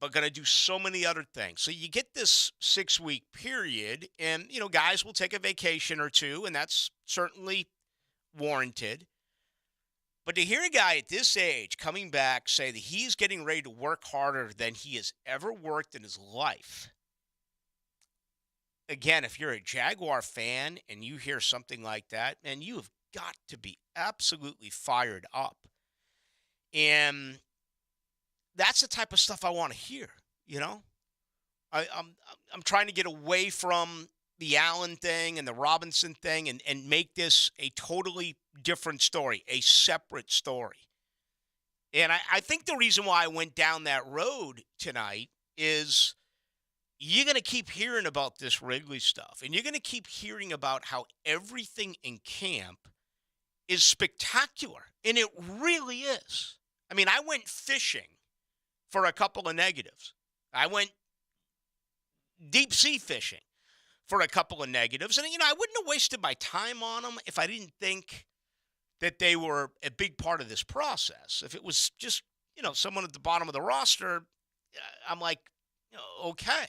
but got to do so many other things. So you get this 6-week period, and, guys will take a vacation or two, and that's certainly warranted. But to hear a guy at this age coming back say that he's getting ready to work harder than he has ever worked in his life, again, if you're a Jaguar fan and you hear something like that, man, you have got to be absolutely fired up. And that's the type of stuff I want to hear, I'm trying to get away from the Allen thing and the Robinson thing and make this a totally different story, a separate story. And I think the reason why I went down that road tonight is you're going to keep hearing about this Wrigley stuff, and you're going to keep hearing about how everything in camp is spectacular, and it really is. I mean, I went fishing for a couple of negatives. I went deep sea fishing for a couple of negatives, and, I wouldn't have wasted my time on them if I didn't think that they were a big part of this process. If it was just, someone at the bottom of the roster, I'm like, okay.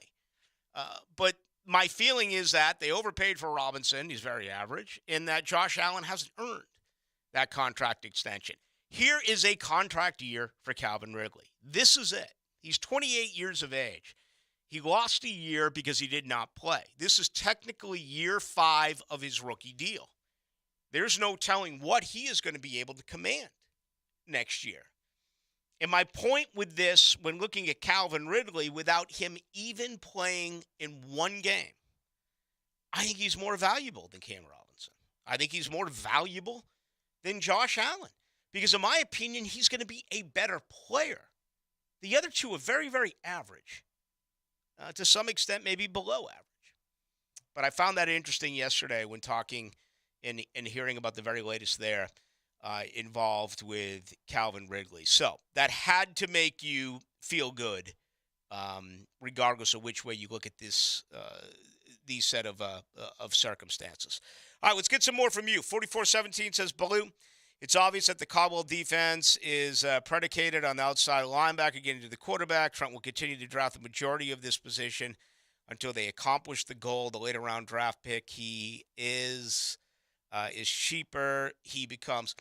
But my feeling is that they overpaid for Robinson. He's very average. And that Josh Allen hasn't earned that contract extension. Here is a contract year for Calvin Ridley. This is it. He's 28 years of age. He lost a year because he did not play. This is technically year 5 of his rookie deal. There's no telling what he is going to be able to command next year. And my point with this, when looking at Calvin Ridley, without him even playing in one game, I think he's more valuable than Cam Robinson. I think he's more valuable than Josh Allen. Because in my opinion, he's going to be a better player. The other two are very, very average. To some extent, maybe below average. But I found that interesting yesterday when talking and hearing about the very latest there. Involved with Calvin Ridley. So that had to make you feel good, regardless of which way you look at this, these set of circumstances. All right, let's get some more from you. 44-17 says, Ballou, it's obvious that the Caldwell defense is predicated on the outside linebacker getting to the quarterback. Trent will continue to draft the majority of this position until they accomplish the goal. The later round draft pick, he is cheaper. He becomes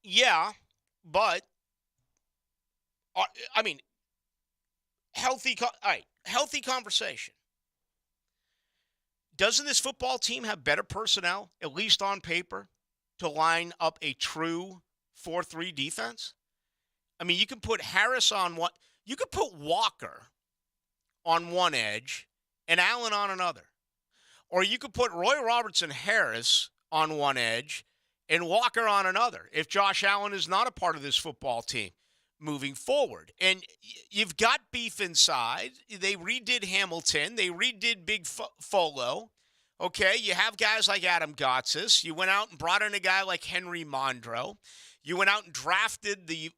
Yeah, but I mean, all right, healthy conversation. Doesn't this football team have better personnel, at least on paper, to line up a true 4-3 defense? I mean, you can put Harris on one. You could put Walker on one edge and Allen on another. Or you could put Roy Robertson Harris on one edge and Walker on another if Josh Allen is not a part of this football team moving forward. And you've got beef inside. They redid Hamilton. They redid Big Folo. Okay, you have guys like Adam Gotsis. You went out and brought in a guy like Henry Mondro. You went out and drafted the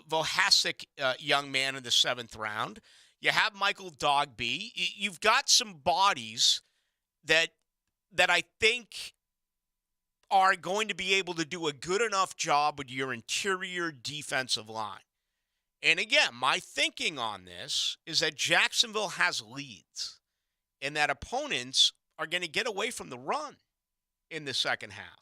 Vohasic young man in the 7th round. You have Michael Dogby. You've got some bodies that I think are going to be able to do a good enough job with your interior defensive line. And again, my thinking on this is that Jacksonville has leads and that opponents are going to get away from the run in the second half.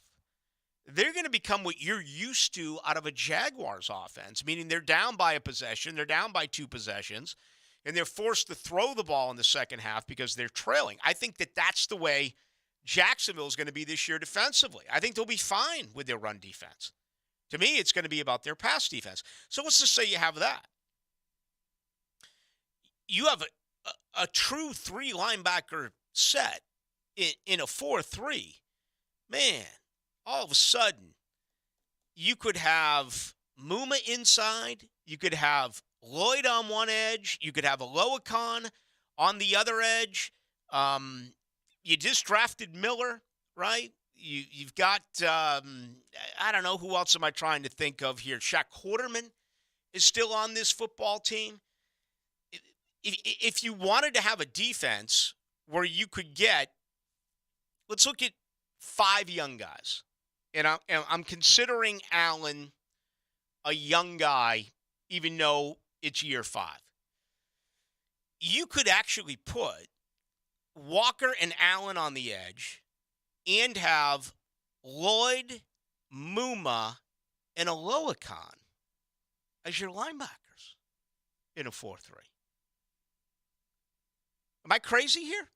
They're going to become what you're used to out of a Jaguars offense, meaning they're down by a possession, they're down by 2 possessions, and they're forced to throw the ball in the second half because they're trailing. I think that that's the way Jacksonville is going to be this year defensively. I think they'll be fine with their run defense. To me, it's going to be about their pass defense. So let's just say you have that. You have a true 3 linebacker set in a 4-3. Man, all of a sudden, you could have Muma inside. You could have Lloyd on one edge. You could have Aloakon on the other edge. You just drafted Miller, right? You've got, I don't know, who else am I trying to think of here? Shaq Quarterman is still on this football team. If you wanted to have a defense where you could get, let's look at 5 young guys. And I'm considering Allen a young guy, even though it's year 5. You could actually put Walker and Allen on the edge and have Lloyd, Muma, and Aloakon as your linebackers in a 4-3. Am I crazy here?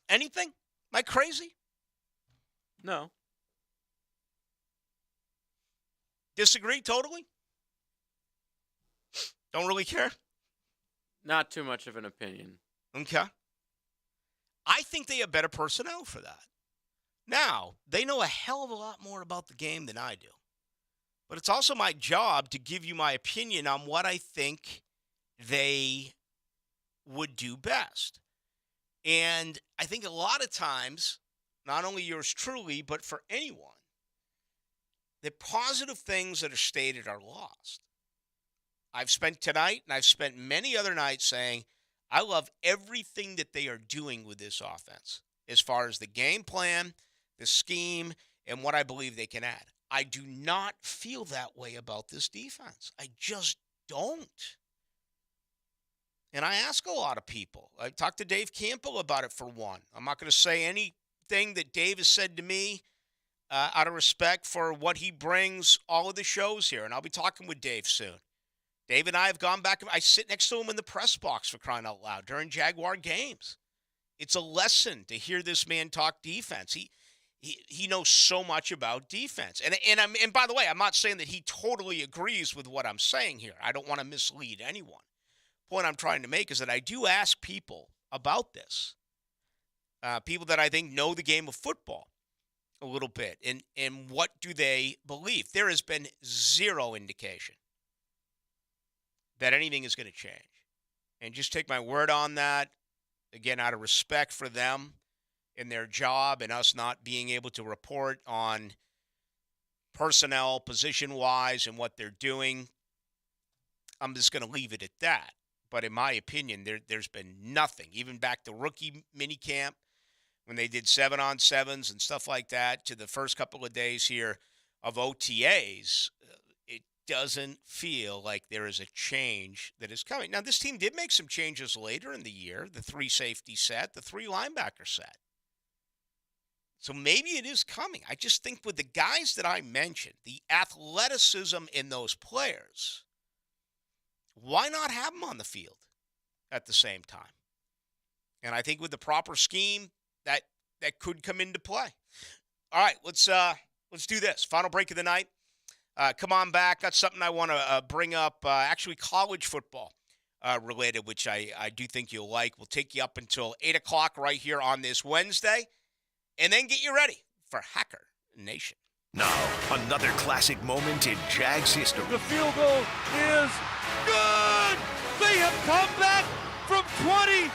Anything? Am I crazy? No. Disagree totally? Don't really care? Not too much of an opinion. Okay. I think they have better personnel for that. Now, they know a hell of a lot more about the game than I do. But it's also my job to give you my opinion on what I think they would do best. And I think a lot of times, not only yours truly, but for anyone, the positive things that are stated are lost. I've spent tonight and I've spent many other nights saying, I love everything that they are doing with this offense as far as the game plan, the scheme, and what I believe they can add. I do not feel that way about this defense. I just don't. And I ask a lot of people. I talked to Dave Campbell about it for one. I'm not going to say anything that Dave has said to me out of respect for what he brings all of the shows here. And I'll be talking with Dave soon. Dave and I have gone back. I sit next to him in the press box, for crying out loud, during Jaguar games. It's a lesson to hear this man talk defense. He knows so much about defense. And by the way, I'm not saying that he totally agrees with what I'm saying here. I don't want to mislead anyone. The point I'm trying to make is that I do ask people about this. People that I think know the game of football a little bit. And what do they believe? There has been zero indication that anything is going to change. And just take my word on that, again, out of respect for them and their job and us not being able to report on personnel, position-wise, and what they're doing. I'm just going to leave it at that. But in my opinion, there's been nothing, even back to rookie minicamp, when they did 7-on-7s and stuff like that, to the first couple of days here of OTAs, it doesn't feel like there is a change that is coming. Now, this team did make some changes later in the year, the 3 safety set, the 3 linebacker set. So maybe it is coming. I just think with the guys that I mentioned, the athleticism in those players, why not have them on the field at the same time? And I think with the proper scheme, that could come into play. All right, let's do this. Final break of the night. Come on back. Got something I want to bring up, actually college football related, which I do think you'll like. We'll take you up until 8 o'clock right here on this Wednesday, and then get you ready for Hacker Nation. Now, another classic moment in Jags history. The field goal is good! They have come back from 27-0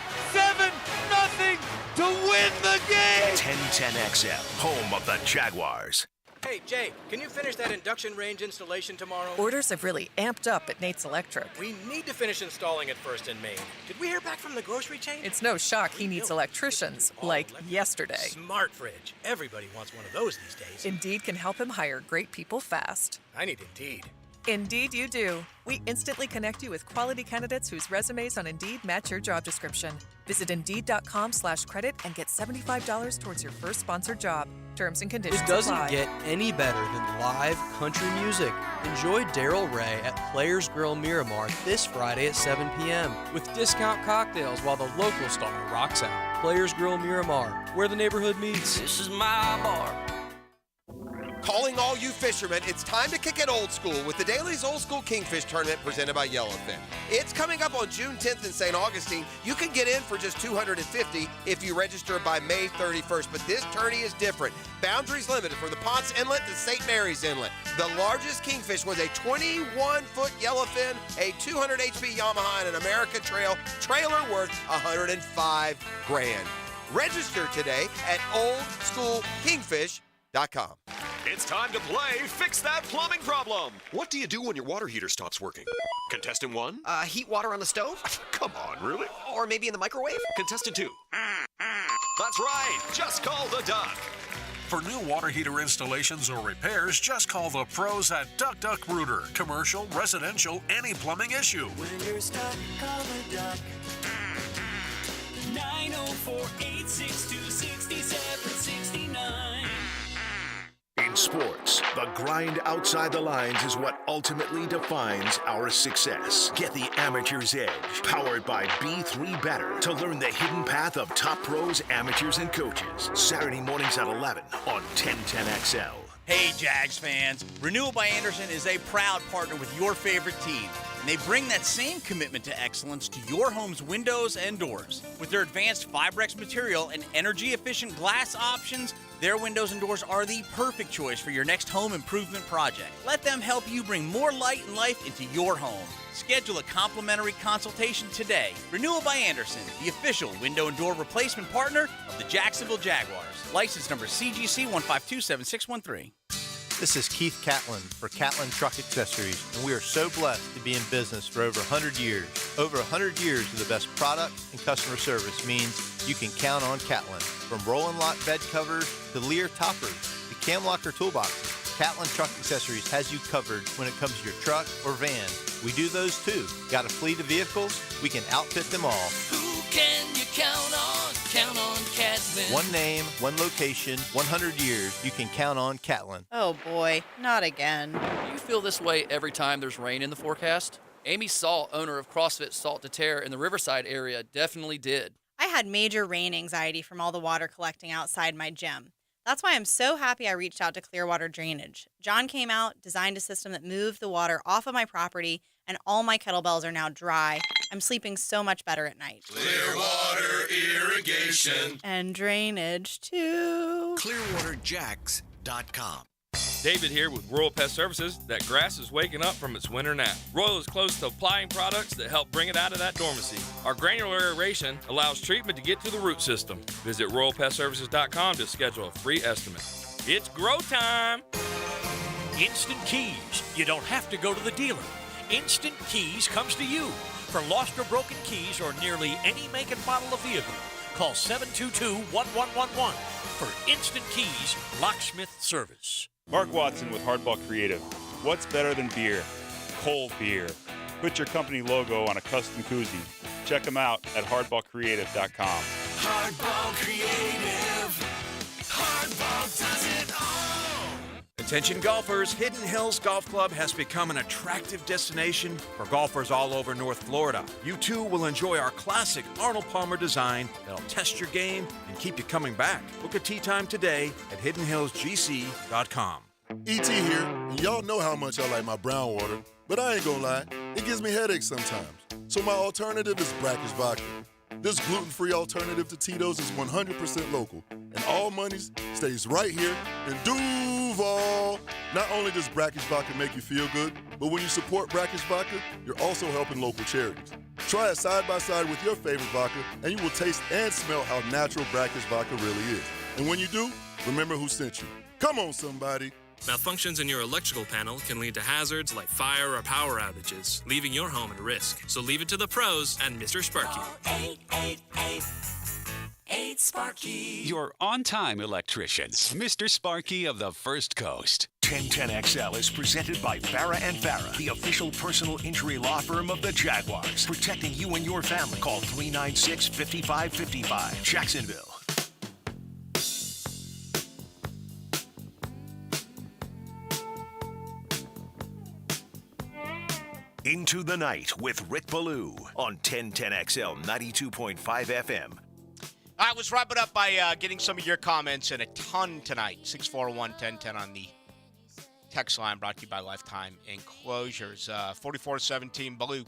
to win the game! 1010XL, home of the Jaguars. Hey, Jay, can you finish that induction range installation tomorrow? Orders have really amped up at Nate's Electric. We need to finish installing it first in Maine. Did we hear back from the grocery chain? It's no shock he needs electricians, like yesterday. Smart fridge. Everybody wants one of those these days. Indeed can help him hire great people fast. I need Indeed. Indeed you do. We instantly connect you with quality candidates whose resumes on Indeed match your job description. Visit Indeed.com/credit and get $75 towards your first sponsored job. Terms and conditions It doesn't apply. get any better than live country music. Enjoy Daryl Ray at Players Grill Miramar this Friday at 7 p.m. with discount cocktails while the local star rocks out. Players Grill Miramar, where the neighborhood meets. This is my bar. Calling all you fishermen, it's time to kick it old school with the Daly's Old School Kingfish Tournament presented by Yellowfin. It's coming up on June 10th in St. Augustine. You can get in for just $250 if you register by May 31st, but this tourney is different. Boundaries limited from the Ponce Inlet to St. Mary's Inlet. The largest kingfish was a 21-foot yellowfin, a 200 HP Yamaha, and an America Trail trailer worth $105,000. Register today at oldschoolkingfish.com. It's time to play Fix That Plumbing Problem. What do you do when your water heater stops working? Contestant 1? Heat water on the stove? Come on, really? Or maybe in the microwave? Contestant 2? That's right. Just call the duck. For new water heater installations or repairs, just call the pros at Duck Duck Rooter. Commercial, residential, any plumbing issue. When you're stuck, call the duck. 904-862-6769. In sports, the grind outside the lines is what ultimately defines our success. Get the amateur's edge, powered by B3 Better, to learn the hidden path of top pros, amateurs, and coaches. Saturday mornings at 11 on 1010XL. Hey, Jags fans. Renewal by Andersen is a proud partner with your favorite team, and they bring that same commitment to excellence to your home's windows and doors. With their advanced Fibrex material and energy-efficient glass options, their windows and doors are the perfect choice for your next home improvement project. Let them help you bring more light and life into your home. Schedule a complimentary consultation today. Renewal by Andersen, the official window and door replacement partner of the Jacksonville Jaguars. License number CGC 1527613. This is Keith Catlin for Catlin Truck Accessories, and we are so blessed to be in business for over 100 years. Over 100 years of the best product and customer service means you can count on Catlin. From Roll and Lock bed covers to Lear toppers to cam locker toolboxes, Catlin Truck Accessories has you covered when it comes to your truck or van. We do those too. Got a fleet of vehicles? We can outfit them all. Who can you count on? Count on Catlin. One name, one location, 100 years. You can count on Catlin. Oh boy, not again. Do you feel this way every time there's rain in the forecast? Amy Salt, owner of CrossFit Salt to Tear in the Riverside area, definitely did. I had major rain anxiety from all the water collecting outside my gym. That's why I'm so happy I reached out to Clearwater Drainage. John came out, designed a system that moved the water off of my property, and all my kettlebells are now dry. I'm sleeping so much better at night. Clearwater Irrigation. And drainage, too. ClearwaterJax.com. David here with Royal Pest Services. That grass is waking up from its winter nap. Royal is close to applying products that help bring it out of that dormancy. Our granular aeration allows treatment to get to the root system. Visit RoyalPestServices.com to schedule a free estimate. It's grow time! Instant Keys. You don't have to go to the dealer. Instant Keys comes to you. For lost or broken keys or nearly any make and model of vehicle, call 722-1111 for Instant Keys locksmith service. Mark Watson with Hardball Creative. What's better than beer? Cold beer. Put your company logo on a custom koozie. Check them out at hardballcreative.com. Hardball Creative. Hardball. Attention golfers, Hidden Hills Golf Club has become an attractive destination for golfers all over North Florida. You too will enjoy our classic Arnold Palmer design that'll test your game and keep you coming back. Book a tee time today at hiddenhillsgc.com. E.T. here, and y'all know how much I like my brown water, but I ain't gonna lie, it gives me headaches sometimes. So my alternative is Brackish Vodka. This gluten-free alternative to Tito's is 100% local, and all monies stays right here in Duval. Not only does Brackish Vodka make you feel good, but when you support Brackish Vodka, you're also helping local charities. Try it side by side with your favorite vodka, and you will taste and smell how natural Brackish Vodka really is. And when you do, remember who sent you. Come on, somebody. Malfunctions in your electrical panel can lead to hazards like fire or power outages, leaving your home at risk. So leave it to the pros and Mr. Sparky. 888-8-Sparky. Your on-time electrician, Mr. Sparky of the First Coast. 1010XL is presented by Farah and Farah, the official personal injury law firm of the Jaguars. Protecting you and your family. Call 396-5555. Jacksonville. Into the Night with Rick Ballou on 1010XL 92.5 FM. I was wrapping up by getting some of your comments, and a ton tonight. 641-1010 on the text line, brought to you by Lifetime Enclosures. 44-17, Ballou.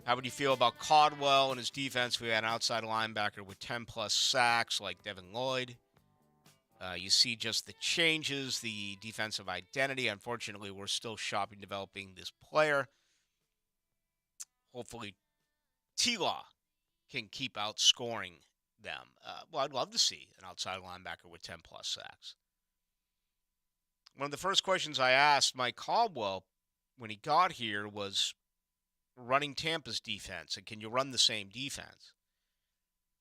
How would you feel about Caldwell and his defense? We had an outside linebacker with 10-plus sacks like Devin Lloyd. You see just the changes, the defensive identity. Unfortunately, we're still shopping, developing this player. Hopefully, T-Law can keep outscoring them. Well, I'd love to see an outside linebacker with 10-plus sacks. One of the first questions I asked Mike Caldwell when he got here was running Tampa's defense, and can you run the same defense?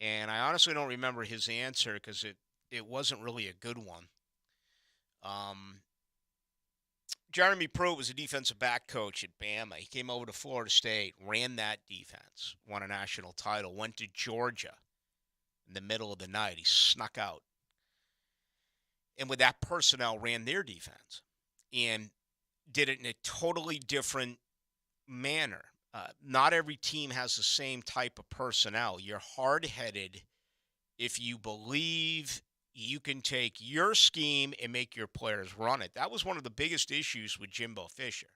And I honestly don't remember his answer because it wasn't really a good one. Jeremy Pruitt was a defensive back coach at Bama. He came over to Florida State, ran that defense, won a national title, went to Georgia in the middle of the night. He snuck out. And with that personnel, ran their defense and did it in a totally different manner. Not every team has the same type of personnel. You're hard-headed if you believe you can take your scheme and make your players run it. That was one of the biggest issues with Jimbo Fisher.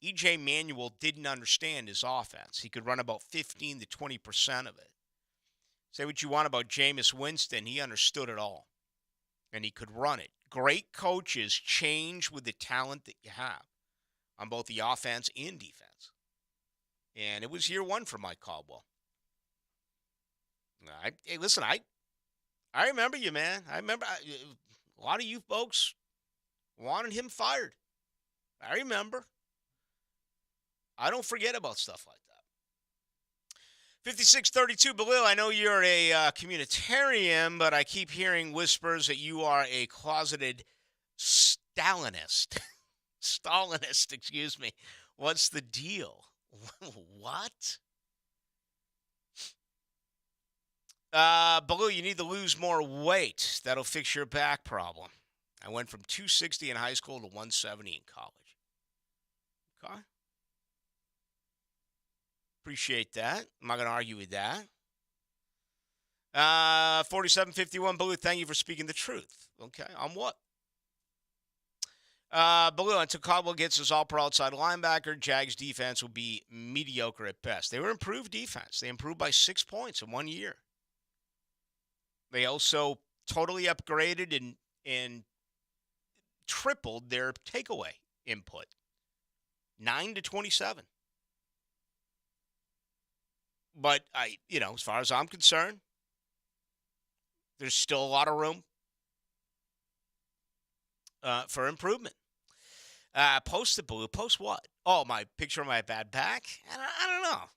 E.J. Manuel didn't understand his offense. He could run about 15 to 20% of it. Say what you want about Jameis Winston, he understood it all, and he could run it. Great coaches change with the talent that you have on both the offense and defense. And it was year one for Mike Caldwell. Hey, listen, I remember you, man. I remember a lot of you folks wanted him fired. I remember. I don't forget about stuff like that. 5632, Ballou, I know you're a communitarian, but I keep hearing whispers that you are a closeted Stalinist. Stalinist, excuse me. What's the deal? What? Ballou, you need to lose more weight. That'll fix your back problem. I went from 260 in high school to 170 in college. Okay. Appreciate that. I'm not going to argue with that. 4751, Ballou, thank you for speaking the truth. Okay, on what? Ballou, until Caldwell gets his all-pro outside linebacker, Jags defense will be mediocre at best. They were improved defense. They improved by 6 points in 1 year. They also totally upgraded and tripled their takeaway input. 9 to 27. But as far as I'm concerned, there's still a lot of room for improvement. Post it, Ballou. Post what? Oh, my picture of my bad back? I don't know.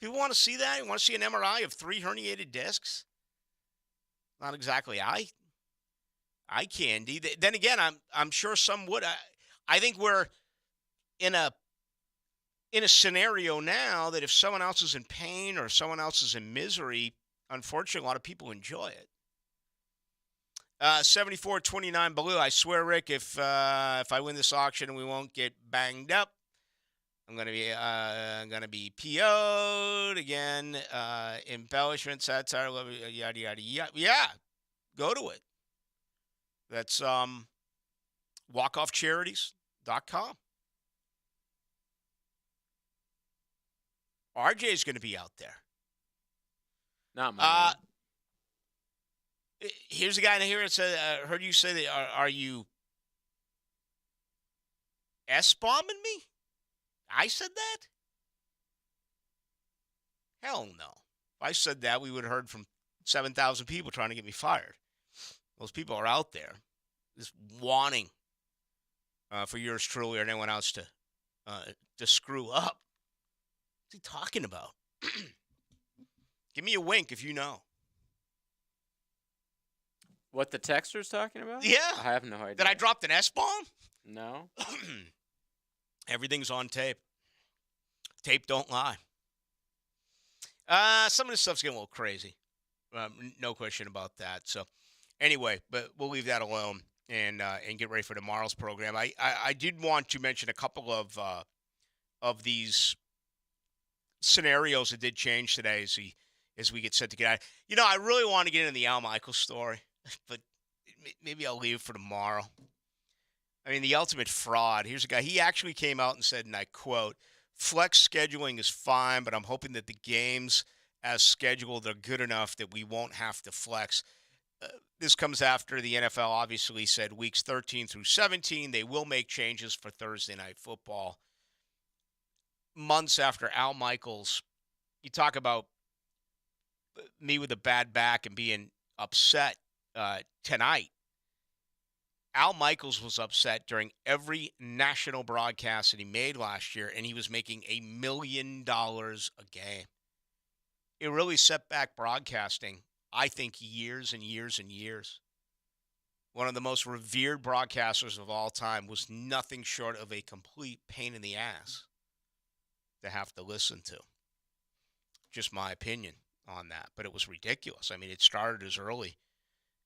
People want to see that? You want to see an MRI of 3 herniated discs? Not exactly. I can. Then again, I'm sure some would. I think we're in a scenario now that if someone else is in pain or someone else is in misery, unfortunately, a lot of people enjoy it. 74-29 Ballou. I swear, Rick, if I win this auction and we won't get banged up, I'm gonna be PO'd again. Embellishment, satire, yada yada yada. Yeah, go to it. That's walkoffcharities.com. RJ's going to be out there. Not mine. Here's a guy in here that said, heard you say that, are you S-bombing me? I said that? Hell no. If I said that, we would have heard from 7,000 people trying to get me fired. Those people are out there just wanting for yours truly or anyone else to screw up. What's he talking about? Give me a wink if you know. What the texter's talking about? Yeah. I have no idea. That I dropped an S-bomb? No. Everything's on tape. Tape don't lie. Some of this stuff's getting a little crazy. No question about that. So, anyway, but we'll leave that alone and get ready for tomorrow's program. I did want to mention a couple of these scenarios that did change today as we get set to get out. You know, I really want to get into the Al Michaels story, but maybe I'll leave it for tomorrow. I mean, the ultimate fraud. Here's a guy. He actually came out and said, and I quote, "Flex scheduling is fine, but I'm hoping that the games as scheduled are good enough that we won't have to flex." This comes after the NFL obviously said weeks 13 through 17, they will make changes for Thursday Night Football. Months after Al Michaels, you talk about me with a bad back and being upset tonight. Al Michaels was upset during every national broadcast that he made last year, and he was making $1 million a game. It really set back broadcasting, I think, years and years and years. One of the most revered broadcasters of all time was nothing short of a complete pain in the ass to have to listen to. Just my opinion on that, but it was ridiculous. I mean, it started as early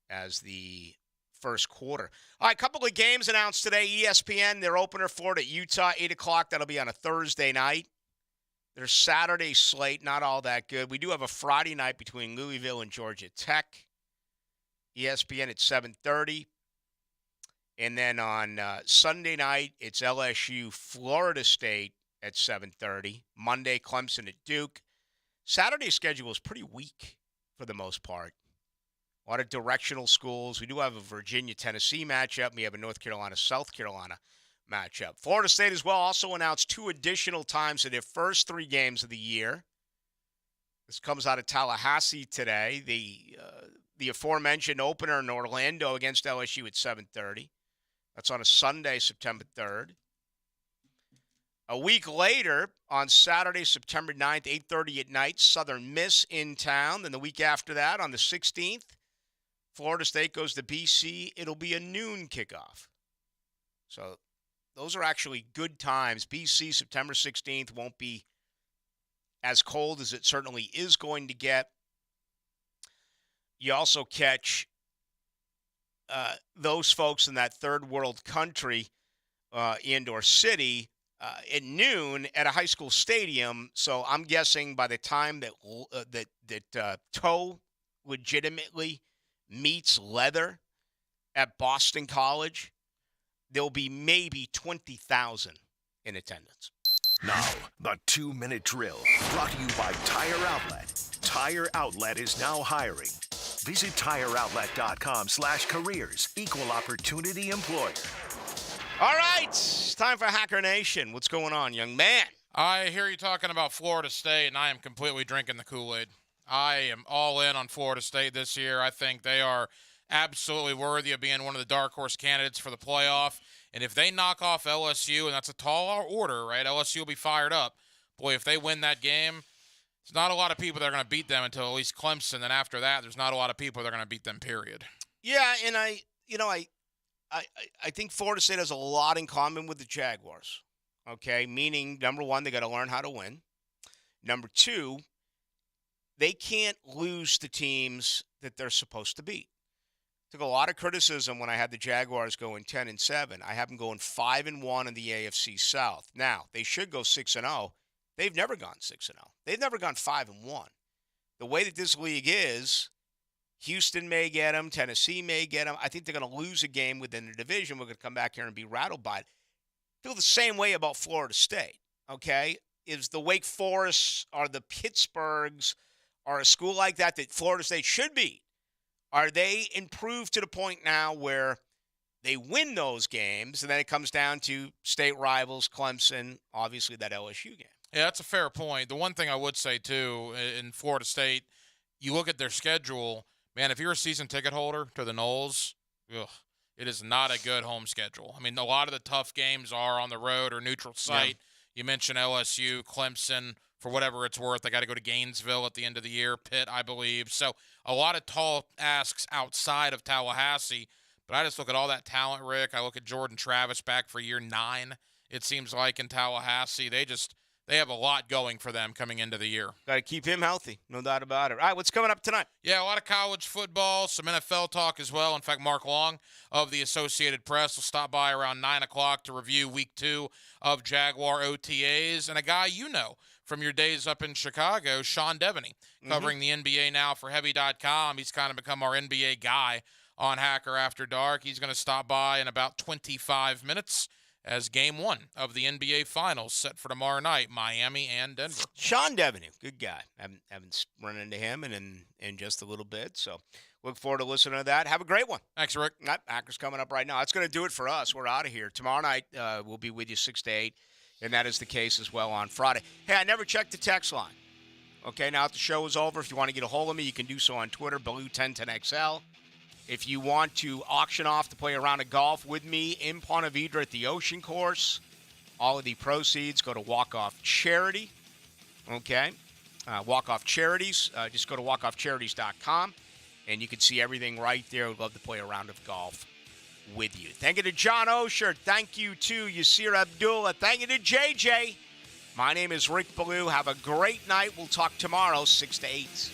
as the first quarter. All right, a couple of games announced today. ESPN, their opener, Florida at Utah, 8 o'clock. That'll be on a Thursday night. Their Saturday slate, not all that good. We do have a Friday night between Louisville and Georgia Tech. ESPN at 7:30. And then on Sunday night, it's LSU, Florida State at 7:30. Monday, Clemson at Duke. Saturday schedule is pretty weak for the most part. A lot of directional schools. We do have a Virginia-Tennessee matchup. We have a North Carolina-South Carolina matchup. Florida State as well also announced 2 additional times in their first 3 games of the year. This comes out of Tallahassee today. The aforementioned opener in Orlando against LSU at 7:30. That's on a Sunday, September 3rd. A week later, on Saturday, September 9th, 8:30 at night, Southern Miss in town. Then the week after that, on the 16th, Florida State goes to BC. It'll be a noon kickoff. So those are actually good times. BC, September 16th, won't be as cold as it certainly is going to get. You also catch those folks in that third world country, indoor city, at noon at a high school stadium. So I'm guessing by the time that toe legitimately meets leather at Boston College, there'll be maybe 20,000 in attendance. Now, the 2-minute drill, brought to you by Tire Outlet. Tire Outlet is now hiring. Visit TireOutlet.com/careers. Equal opportunity employer. All right, it's time for Hacker Nation. What's going on, young man? I hear you talking about Florida State, and I am completely drinking the Kool-Aid. I am all in on Florida State this year. I think they are absolutely worthy of being one of the dark horse candidates for the playoff. And if they knock off LSU, and that's a tall order, right? LSU will be fired up. Boy, if they win that game, there's not a lot of people that are going to beat them until at least Clemson. And after that, there's not a lot of people that are going to beat them, period. Yeah, and I think Florida State has a lot in common with the Jaguars. Okay, meaning, number one, they got to learn how to win. Number two, they can't lose the teams that they're supposed to beat. Took a lot of criticism when I had the Jaguars going 10-7. I have them going 5-1 in the AFC South. Now, they should go 6-0. They've never gone 6-0. They've never gone 5-1. The way that this league is, Houston may get them, Tennessee may get them. I think they're going to lose a game within the division. We're going to come back here and be rattled by it. Feel the same way about Florida State, okay? Is the Wake Forests or the Pittsburghs or a school like that Florida State should beat? Are they improved to the point now where they win those games, and then it comes down to state rivals, Clemson, obviously that LSU game? Yeah, that's a fair point. The one thing I would say, too, in Florida State, you look at their schedule, man, if you're a season ticket holder to the Noles, it is not a good home schedule. I mean, a lot of the tough games are on the road or neutral site. Yeah. You mentioned LSU, Clemson, for whatever it's worth. They got to go to Gainesville at the end of the year, Pitt, I believe. So a lot of tall asks outside of Tallahassee. But I just look at all that talent, Rick. I look at Jordan Travis back for year 9, it seems like, in Tallahassee. They have a lot going for them coming into the year. Got to keep him healthy, no doubt about it. All right, what's coming up tonight? Yeah, a lot of college football, some NFL talk as well. In fact, Mark Long of the Associated Press will stop by around 9 o'clock to review Week 2 of Jaguar OTAs. And a guy you know from your days up in Chicago, Sean Devaney, covering the NBA now for Heavy.com. He's kind of become our NBA guy on Hacker After Dark. He's going to stop by in about 25 minutes as Game 1 of the NBA Finals set for tomorrow night, Miami and Denver. Sean Devaney, good guy. Haven't run into him in just a little bit, so look forward to listening to that. Have a great one. Thanks, Rick. Hacker's coming up right now. That's going to do it for us. We're out of here. Tomorrow night, we'll be with you 6 to 8, and that is the case as well on Friday. Hey, I never checked the text line. Okay, now that the show is over, if you want to get a hold of me, you can do so on Twitter, Ballou1010XL. If you want to auction off to play a round of golf with me in Ponte Vedra at the Ocean Course, all of the proceeds go to Walk Off Charity. Okay? Walk Off Charities. Just go to walkoffcharities.com, and you can see everything right there. We'd love to play a round of golf with you. Thank you to John Osher. Thank you to Yasir Abdullah. Thank you to JJ. My name is Rick Ballou. Have a great night. We'll talk tomorrow, 6 to 8.